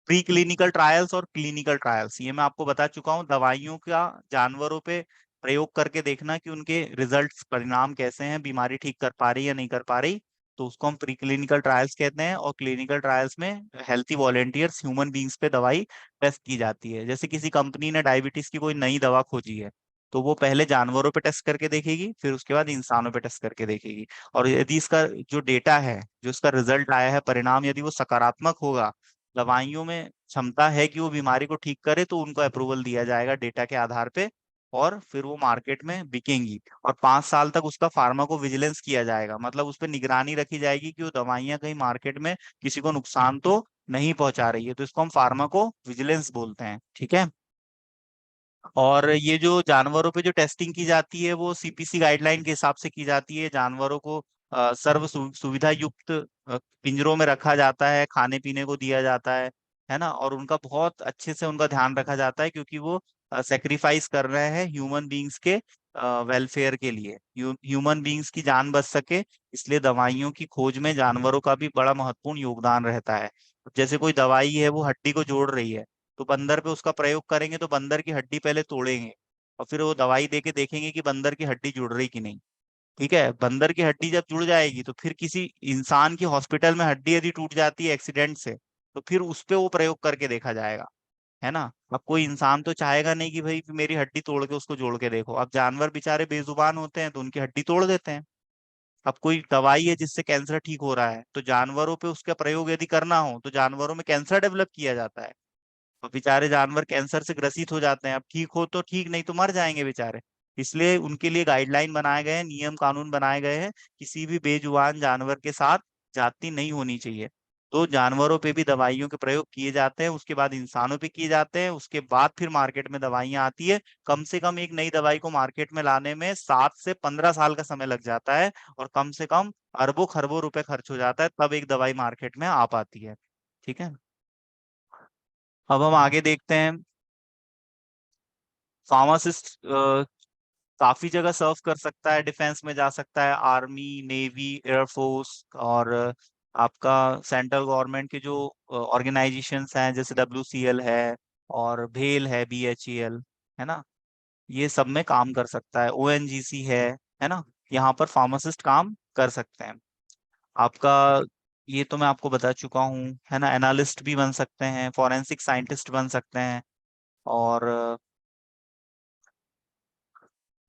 प्री क्लिनिकल ट्रायल्स और क्लिनिकल ट्रायल्स। ये मैं आपको बता चुका हूँ, दवाइयों का जानवरों पे प्रयोग करके देखना कि उनके रिजल्ट्स, परिणाम कैसे हैं, बीमारी ठीक कर पा रही या नहीं कर पा रही, तो उसको हम प्री क्लिनिकल ट्रायल्स कहते हैं। और क्लिनिकल ट्रायल्स में हेल्थी वॉलेंटियर्स, ह्यूमन बींग्स पे दवाई टेस्ट की जाती है। जैसे किसी कंपनी ने डायबिटीज की कोई नई दवा खोजी है, तो वो पहले जानवरों पे टेस्ट करके देखेगी, फिर उसके बाद इंसानों पे टेस्ट करके देखेगी। और यदि इसका जो डेटा है, जो इसका रिजल्ट आया है, परिणाम, यदि वो सकारात्मक होगा, दवाइयों में क्षमता है कि वो बीमारी को ठीक करे, तो उनको अप्रूवल दिया जाएगा डेटा के आधार पे, और फिर वो मार्केट में बिकेंगी। और 5 साल तक उसका फार्माको विजिलेंस किया जाएगा, मतलब उस पर निगरानी रखी जाएगी कि वो दवाइयां कहीं मार्केट में किसी को नुकसान तो नहीं पहुंचा रही है। तो इसको हम फार्माको विजिलेंस बोलते हैं, ठीक है। और ये जो जानवरों पे जो टेस्टिंग की जाती है, वो CPC गाइडलाइन के हिसाब से की जाती है। जानवरों को सर्व सुविधा युक्त पिंजरों में रखा जाता है, खाने पीने को दिया जाता है ना। और उनका बहुत अच्छे से उनका ध्यान रखा जाता है, क्योंकि वो सेक्रीफाइस कर रहे हैं ह्यूमन बींग्स के वेलफेयर के लिए, ह्यूमन बींग्स की जान बच सके। इसलिए दवाइयों की खोज में जानवरों का भी बड़ा महत्वपूर्ण योगदान रहता है। जैसे कोई दवाई है, वो हड्डी को जोड़ रही है, तो बंदर पे उसका प्रयोग करेंगे, तो बंदर की हड्डी पहले तोड़ेंगे, और फिर वो दवाई दे के देखेंगे कि बंदर की हड्डी जुड़ रही कि नहीं। ठीक है, बंदर की हड्डी जब जुड़ जाएगी, तो फिर किसी इंसान की हॉस्पिटल में हड्डी यदि टूट जाती है एक्सीडेंट से, तो फिर उस पे वो प्रयोग करके देखा जाएगा, है ना। अब कोई इंसान तो चाहेगा नहीं कि भाई मेरी हड्डी तोड़ के उसको जोड़ के देखो। अब जानवर बेचारे बेजुबान होते हैं, तो उनकी हड्डी तोड़ देते हैं। अब कोई दवाई है जिससे कैंसर ठीक हो रहा है, तो जानवरों पे उसका प्रयोग यदि करना हो, तो जानवरों में कैंसर डेवलप किया जाता है। और बेचारे जानवर कैंसर से ग्रसित हो जाते हैं। अब ठीक हो तो ठीक, नहीं तो मर जाएंगे बेचारे। इसलिए उनके लिए गाइडलाइन बनाए गए हैं, नियम कानून बनाए गए हैं। किसी भी बेजुबान जानवर के साथ जाती नहीं होनी चाहिए। तो जानवरों पे भी दवाइयों के प्रयोग किए जाते हैं, उसके बाद इंसानों पे किए जाते हैं, उसके बाद फिर मार्केट में दवाइयां आती है। कम से कम एक नई दवाई को मार्केट में लाने में 7 से 15 साल का समय लग जाता है, और कम से कम अरबों खरबों रुपए खर्च हो जाता है, तब एक दवाई मार्केट में आ पाती है। ठीक है, अब हम आगे देखते हैं। फार्मासिस्ट काफी जगह सर्व कर सकता है, डिफेंस में जा सकता है, आर्मी, नेवी, एयरफोर्स, और आपका सेंट्रल गवर्नमेंट के जो ऑर्गेनाइजेशंस हैं, जैसे WCL है, और भेल है, BHEL, है ना, ये सब में काम कर सकता है। ONGC है ना। यहाँ पर फार्मासिस्ट काम कर सकते हैं। आपका, ये तो मैं आपको बता चुका हूँ, है ना। एनालिस्ट भी बन सकते हैं, फॉरेंसिक साइंटिस्ट बन सकते हैं, और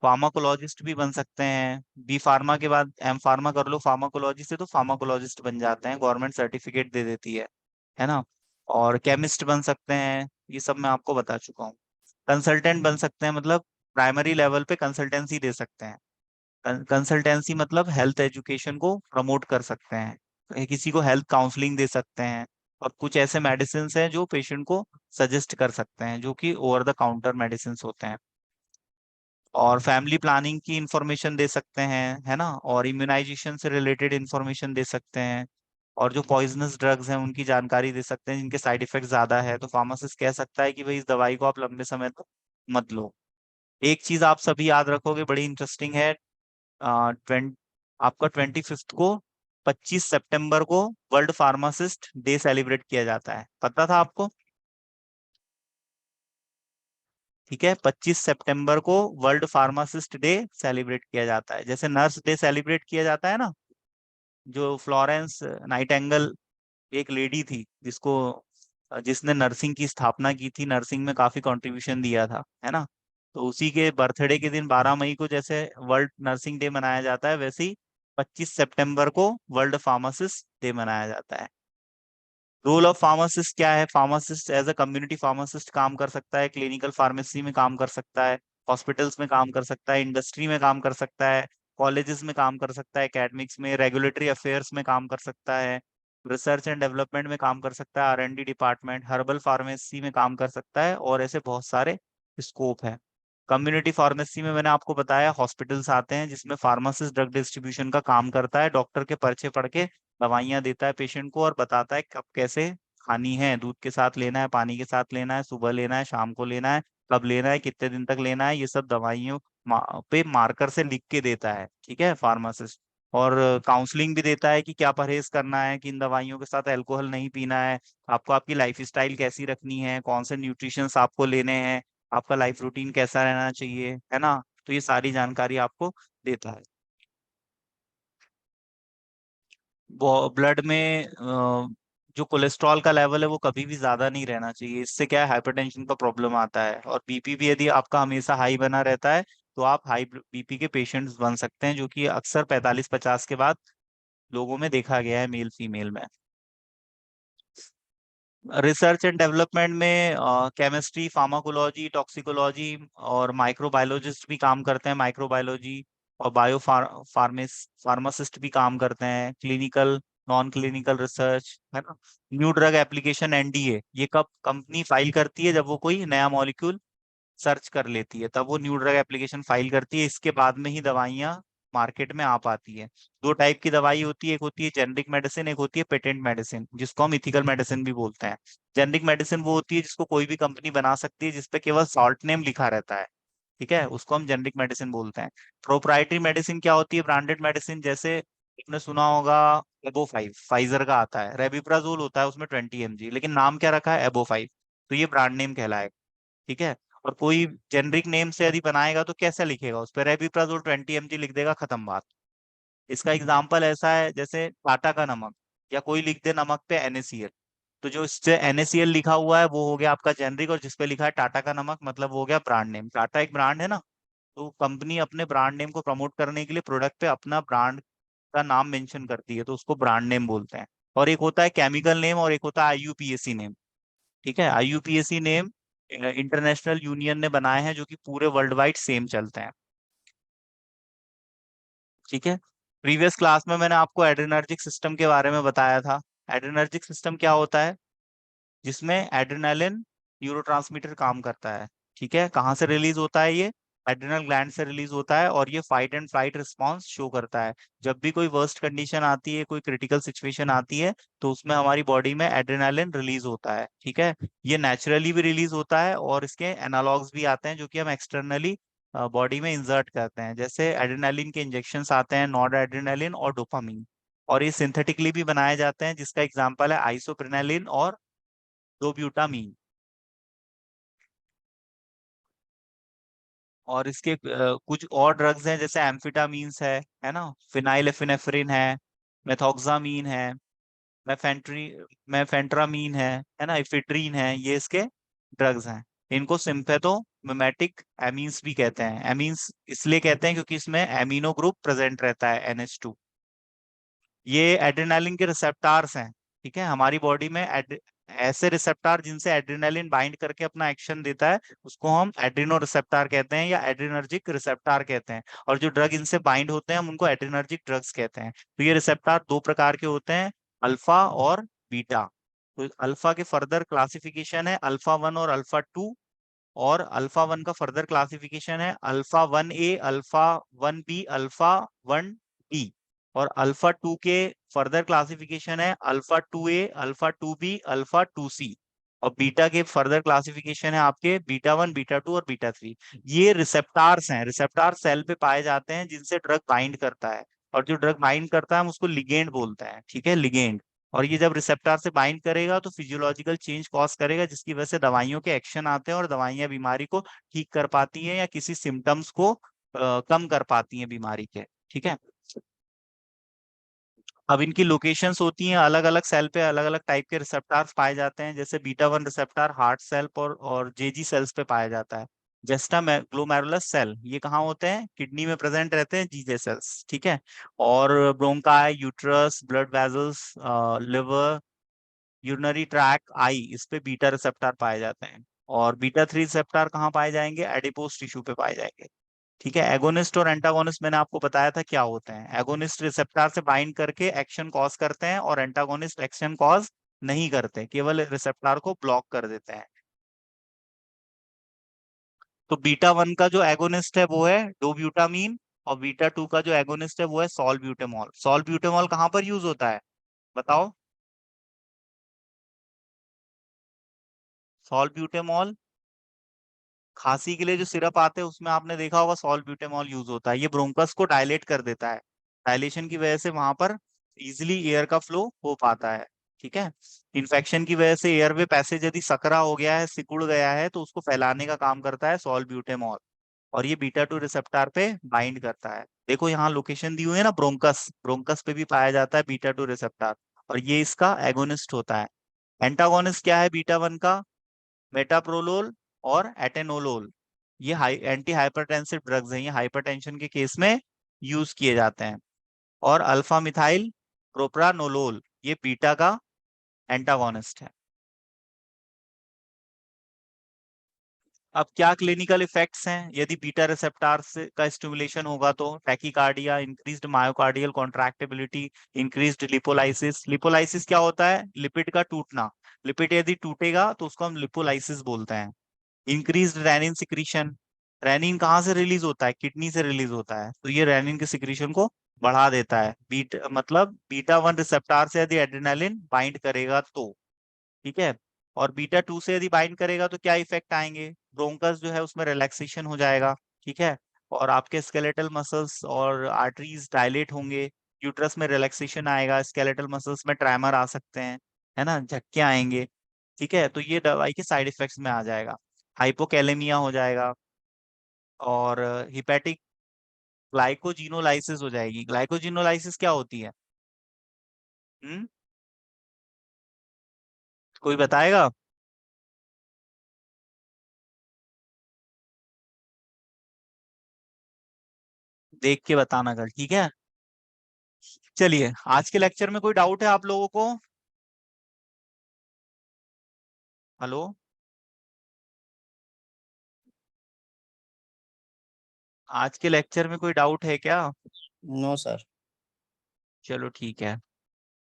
फार्माकोलॉजिस्ट भी बन सकते हैं। B Pharma के बाद M Pharma कर लो फार्माकोलॉजी से, तो फार्माकोलॉजिस्ट बन जाते हैं, गवर्नमेंट सर्टिफिकेट दे देती है ना। और केमिस्ट बन सकते हैं, ये सब मैं आपको बता चुका हूँ। कंसल्टेंट बन सकते हैं, मतलब प्राइमरी लेवल पे कंसल्टेंसी दे सकते हैं। कंसल्टेंसी मतलब हेल्थ एजुकेशन को प्रमोट कर सकते हैं, किसी को हेल्थ काउंसलिंग दे सकते हैं। और कुछ ऐसे मेडिसिन हैं जो पेशेंट को सजेस्ट कर सकते हैं, जो कि ओवर द काउंटर मेडिसिन होते हैं। और फैमिली प्लानिंग की इंफॉर्मेशन दे सकते हैं, है ना। और इम्यूनाइजेशन से रिलेटेड इंफॉर्मेशन दे सकते हैं। और जो पॉइजनस ड्रग्स हैं उनकी जानकारी दे सकते हैं, जिनके साइड इफेक्ट ज्यादा है, तो फार्मासिस्ट कह सकता है कि भाई इस दवाई को आप लंबे समय तक मत लो। एक चीज आप सभी याद रखोगे, बड़ी इंटरेस्टिंग है। ट्वेंट आपका 25 को, 25 सितंबर को वर्ल्ड फार्मासिस्ट डे सेलिब्रेट किया जाता है, पता था आपको? ठीक है, 25 सितंबर को वर्ल्ड फार्मासिस्ट डे सेलिब्रेट किया जाता है। जैसे नर्स डे सेलिब्रेट किया जाता है ना, जो फ्लोरेंस नाइटेंगल एक लेडी थी, जिसने नर्सिंग की स्थापना की थी, नर्सिंग में काफी कंट्रीब्यूशन दिया था, है ना। तो उसी के बर्थडे के दिन 12 मई को जैसे वर्ल्ड नर्सिंग डे मनाया जाता है, वैसे ही 25 सितंबर को वर्ल्ड फार्मासिस्ट डे मनाया जाता है। रोल ऑफ फार्मासिस्ट क्या है? Pharmacist as a community pharmacist काम कर सकता है, क्लिनिकल फार्मेसी में काम कर सकता है, हॉस्पिटल्स में काम कर सकता है, इंडस्ट्री में काम कर सकता है, कॉलेजेस में काम कर सकता है, एकेडमिक्स में, रेगुलेटरी अफेयर्स में काम कर सकता है, रिसर्च एंड डेवलपमेंट में काम कर सकता है, R&D डिपार्टमेंट, हर्बल फार्मेसी में काम कर सकता है, और ऐसे बहुत सारे स्कोप है। कम्युनिटी फार्मेसी में मैंने आपको बताया हॉस्पिटल्स आते हैं, जिसमें फार्मासिस्ट ड्रग डिस्ट्रीब्यूशन का काम करता है, डॉक्टर के पर्चे पढ़ के दवाइयाँ देता है पेशेंट को और बताता है कब कैसे खानी है, दूध के साथ लेना है, पानी के साथ लेना है, सुबह लेना है, शाम को लेना है, कब लेना है, कितने दिन तक लेना है, ये सब दवाइयों पे मार्कर से लिख के देता है, ठीक है, फार्मासिस्ट। और काउंसलिंग भी देता है कि क्या परहेज करना है, कि इन दवाइयों के साथ अल्कोहल नहीं पीना है, आपको आपकी लाइफ स्टाइल कैसी रखनी है, कौन से न्यूट्रिशंस आपको लेने हैं, आपका लाइफ रूटीन कैसा रहना चाहिए, है ना। तो ये सारी जानकारी आपको देता है। ब्लड में जो कोलेस्ट्रॉल का लेवल है वो कभी भी ज्यादा नहीं रहना चाहिए, इससे क्या है हाइपरटेंशन का प्रॉब्लम आता है, और बीपी भी यदि आपका हमेशा हाई बना रहता है तो आप हाई बीपी के पेशेंट्स बन सकते हैं, जो कि अक्सर 45-50 के बाद लोगों में देखा गया है, मेल फीमेल में। रिसर्च एंड डेवलपमेंट में केमिस्ट्री, फार्माकोलॉजी, टॉक्सिकोलॉजी और माइक्रोबायोलॉजिस्ट भी काम करते हैं, माइक्रोबायोलॉजी, और फार्मासिस्ट भी काम करते हैं, क्लिनिकल, नॉन क्लिनिकल रिसर्च, है ना। न्यू ड्रग एप्लीकेशन NDA ये कब कंपनी फाइल करती है, जब वो कोई नया मॉलिक्यूल सर्च कर लेती है, तब वो न्यू ड्रग एप्लीकेशन फाइल करती है, इसके बाद में ही दवाइयाँ मार्केट में आ पाती है। दो टाइप की दवाई होती है, एक होती है जेनरिक मेडिसिन, एक होती है पेटेंट मेडिसिन, जिसको हम इथिकल मेडिसिन भी बोलते हैं। जेनरिक मेडिसिन वो होती है जिसको कोई भी कंपनी बना सकती है, जिसपे केवल सॉल्ट नेम लिखा रहता है, ठीक है, उसको हम जेनरिक मेडिसिन बोलते हैं। प्रोप्राइटरी मेडिसिन क्या होती है, ब्रांडेड मेडिसिन, जैसे आपने सुना होगा एबो 5 फाइजर का आता है, रेबिप्राजोल होता है उसमें 20 mg, लेकिन नाम क्या रखा है, एबो 5, तो ये ब्रांड नेम कहलाएगा, ठीक है। और कोई जेनरिक नेम से यदि बनाएगा तो कैसा लिखेगा, उस पर रेबिप्राजोल 20 mg लिख देगा, खत्म बात। इसका एग्जाम्पल ऐसा है जैसे टाटा का नमक, या कोई लिख दे नमक पे NaCl, तो जो इससे NaCl लिखा हुआ है वो हो गया आपका जेनरिक, और जिसपे लिखा है टाटा का नमक मतलब वो हो गया ब्रांड नेम। टाटा एक ब्रांड है ना, तो कंपनी अपने ब्रांड नेम को प्रमोट करने के लिए प्रोडक्ट पे अपना ब्रांड का नाम मेंशन करती है, तो उसको ब्रांड नेम बोलते हैं। और एक होता है केमिकल नेम, और एक होता है IUPAC नेम, ठीक है। IUPAC नेम इंटरनेशनल यूनियन ने बनाए हैं, जो कि पूरे वर्ल्ड वाइड सेम चलते हैं, ठीक है। प्रीवियस क्लास में मैंने आपको एड्रेनर्जिक सिस्टम के बारे में बताया था। एड्रेनर्जिक सिस्टम क्या होता है, जिसमें एड्रेनालिन न्यूरोट्रांसमीटर काम करता है, ठीक है। कहाँ से रिलीज होता है ये, एड्रेनल ग्लैंड से रिलीज होता है, और ये fight and flight response show करता है। जब भी कोई वर्स्ट कंडीशन आती है, कोई क्रिटिकल सिचुएशन आती है, तो उसमें हमारी बॉडी में एड्रेनालिन रिलीज होता है, ठीक है। ये नेचुरली भी रिलीज होता है, और इसके एनालॉग्स भी आते हैं जो कि हम एक्सटर्नली बॉडी में इंसर्ट करते हैं, जैसे एड्रेनालिन के इंजेक्शंस आते हैं, नॉर एड्रेनालिन और डोपामीन। और ये सिंथेटिकली भी बनाए जाते हैं, जिसका एग्जांपल है आइसोप्रेनालिन और दो ब्यूटामीन। और इसके कुछ और ड्रग्स हैं, जैसे एम्फिटामीन्स है ना, फिनाइल है, मेथोक्सामीन है, मेफेंट्री मेफेंट्रामीन है ना, इफिड्रीन है, ये इसके ड्रग्स हैं। इनको सिंथेथोमिमेटिक एमीन्स भी कहते हैं। एमीन्स इसलिए कहते हैं क्योंकि इसमें एमिनो ग्रुप प्रेजेंट रहता है, NH2। ये एड्रेनालिन के रिसेप्टार्स हैं, ठीक है। हमारी बॉडी में ऐसे रिसेप्टार जिनसे एड्रेनालिन बाइंड करके अपना एक्शन देता है, उसको हम एड्रिनो रिसेप्टार कहते हैं, या एड्रिनर्जिक रिसेप्टार कहते हैं। और जो ड्रग इनसे बाइंड होते हैं हम उनको एड्रिनर्जिक ड्रग्स कहते हैं। तो ये रिसेप्टार दो प्रकार के होते हैं, अल्फा और बीटा। तो अल्फा के फर्दर क्लासिफिकेशन है अल्फा 1 और अल्फा 2, और अल्फा 1 का फर्दर क्लासिफिकेशन है alpha 1A, alpha 1B, alpha 1D। और अल्फा 2 के फर्दर क्लासिफिकेशन है alpha 2A, alpha 2B, alpha 2C। और बीटा के फर्दर क्लासिफिकेशन है आपके बीटा 1, बीटा 2 और बीटा 3। ये रिसेप्टार्स हैं, रिसेप्टार सेल पे पाए जाते हैं जिनसे ड्रग बाइंड करता है। और जो ड्रग बाइंड करता है हम उसको लिगेंड बोलते हैं, ठीक है, लिगेंड। और ये जब रिसेप्टर से बाइंड करेगा तो फिजियोलॉजिकल चेंज कॉज करेगा, जिसकी वजह से दवाइयों के एक्शन आते हैं, और दवाइयां बीमारी को ठीक कर पाती हैं, या किसी सिम्टम्स को कम कर पाती हैं बीमारी के, ठीक है। अब इनकी लोकेशंस होती हैं अलग अलग सेल पे, अलग अलग टाइप के रिसेप्टार्स पाए जाते हैं, जैसे बीटा 1 रिसेप्टर हार्ट सेल पर और जेजी सेल्स पे पाया जाता है। जेस्टा ग्लोमेरुलस सेल ये कहाँ होते हैं, किडनी में प्रेजेंट रहते हैं, जीजे सेल्स, ठीक है। और bronchi, uterus, blood vessels, liver, urinary tract, eye, इस पे बीटा रिसेप्टर पाए जाते हैं। और बीटा 3 रिसेप्टर कहाँ पाए जाएंगे, एडिपोस टिश्यू पे पाए जाएंगे, ठीक है। एगोनिस्ट और एंटागोनिस्ट मैंने आपको बताया था क्या होते हैं। एगोनिस्ट रिसेप्टर से बाइंड करके एक्शन कॉज करते हैं, और एंटागोनिस्ट एक्शन कॉज नहीं करते, केवल रिसेप्टर को ब्लॉक कर देते हैं। तो बीटा वन का जो एगोनिस्ट है वो है डोब्यूटामीन, और बीटा टू का जो एगोनिस्ट है वो है सॉल्ब्यूटेमॉल। सॉल्ब्यूटेमॉल कहाँ पर यूज होता है, बताओ। सॉल्ब्यूटेमॉल, खांसी के लिए जो सिरप आते हैं उसमें आपने देखा होगा सॉल्ब्यूटेमॉल यूज होता है। ये ब्रोंकस को डायलेट कर देता है, डायलेशन की वजह से वहां पर इजिली एयर का फ्लो हो पाता है। ठीक है। इन्फेक्शन की वजह से एयर वे पैसेज यदि सकरा हो गया है, सिकुड़ गया है, तो उसको फैलाने का काम करता है सॉल्ब्यूटेमॉल। और ये बीटा टू रिसेप्टर पे बाइंड करता है। देखो यहाँ लोकेशन दी हुई है ना, ब्रोंकस, ब्रोंकस पे भी पाया जाता है बीटा टू रिसेप्टर, और ये इसका एगोनिस्ट होता है। एंटागोनिस्ट क्या है बीटा वन का, मेटाप्रोलोल और एटेनोलोल। ये हाई एंटी हाइपरटेंसिव ड्रग्स हैं, ये हाइपरटेंशन के केस में यूज किए जाते हैं। और अल्फा मिथाइल प्रोप्रानोलोल, ये बीटा का एंटागोनिस्ट है। अब क्या क्लिनिकल इफेक्ट्स हैं यदि बीटा रिसेप्टर से का स्टिमुलेशन होगा, तो tachycardia, increased myocardial contractibility, increased lipolysis. Lipolysis क्या होता है, लिपिड का टूटना। लिपिड यदि टूटेगा तो उसको हम लिपोलाइसिस बोलते हैं। इंक्रीज्ड रेनिन सिक्रीशन, रेनिन कहाँ से रिलीज होता है, किडनी से रिलीज होता है, तो ये रेनिन के सिक्रीशन को बढ़ा देता है। मतलब बीटा वन रिसेप्टर से यदि एड्रेनालिन बाइंड करेगा तो। ठीक है। और बीटा टू से यदि बाइंड करेगा तो क्या इफेक्ट आएंगे, ब्रोंकस जो है उसमें रिलैक्सेशन हो जाएगा। ठीक है। और आपके स्केलेटल मसल्स और आर्टरीज डायलेट होंगे, यूट्रस में रिलैक्सेशन आएगा, स्केलेटल मसल्स में ट्रैमर आ सकते हैं, है ना, झटके आएंगे। ठीक है। तो ये दवाई के साइड इफेक्ट्स में आ जाएगा। हाइपोकैलेमिया हो जाएगा, और हिपेटिक ग्लाइकोजिनोलाइसिस हो जाएगी। ग्लाइकोजिनोलाइसिस क्या होती है, हम्म, कोई बताएगा। देख के बताना कल, ठीक है। चलिए, आज के लेक्चर में कोई डाउट है आप लोगों को। हेलो। आज के लेक्चर में कोई डाउट है क्या। No sir. चलो ठीक है,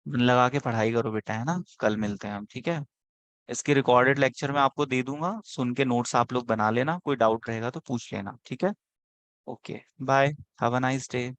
मन लगा के पढ़ाई करो बेटा, है ना, कल मिलते हैं हम, ठीक है। इसके रिकॉर्डेड लेक्चर में आपको दे दूंगा, सुन के नोट्स आप लोग बना लेना, कोई डाउट रहेगा तो पूछ लेना, ठीक है। Okay, bye, have a nice day.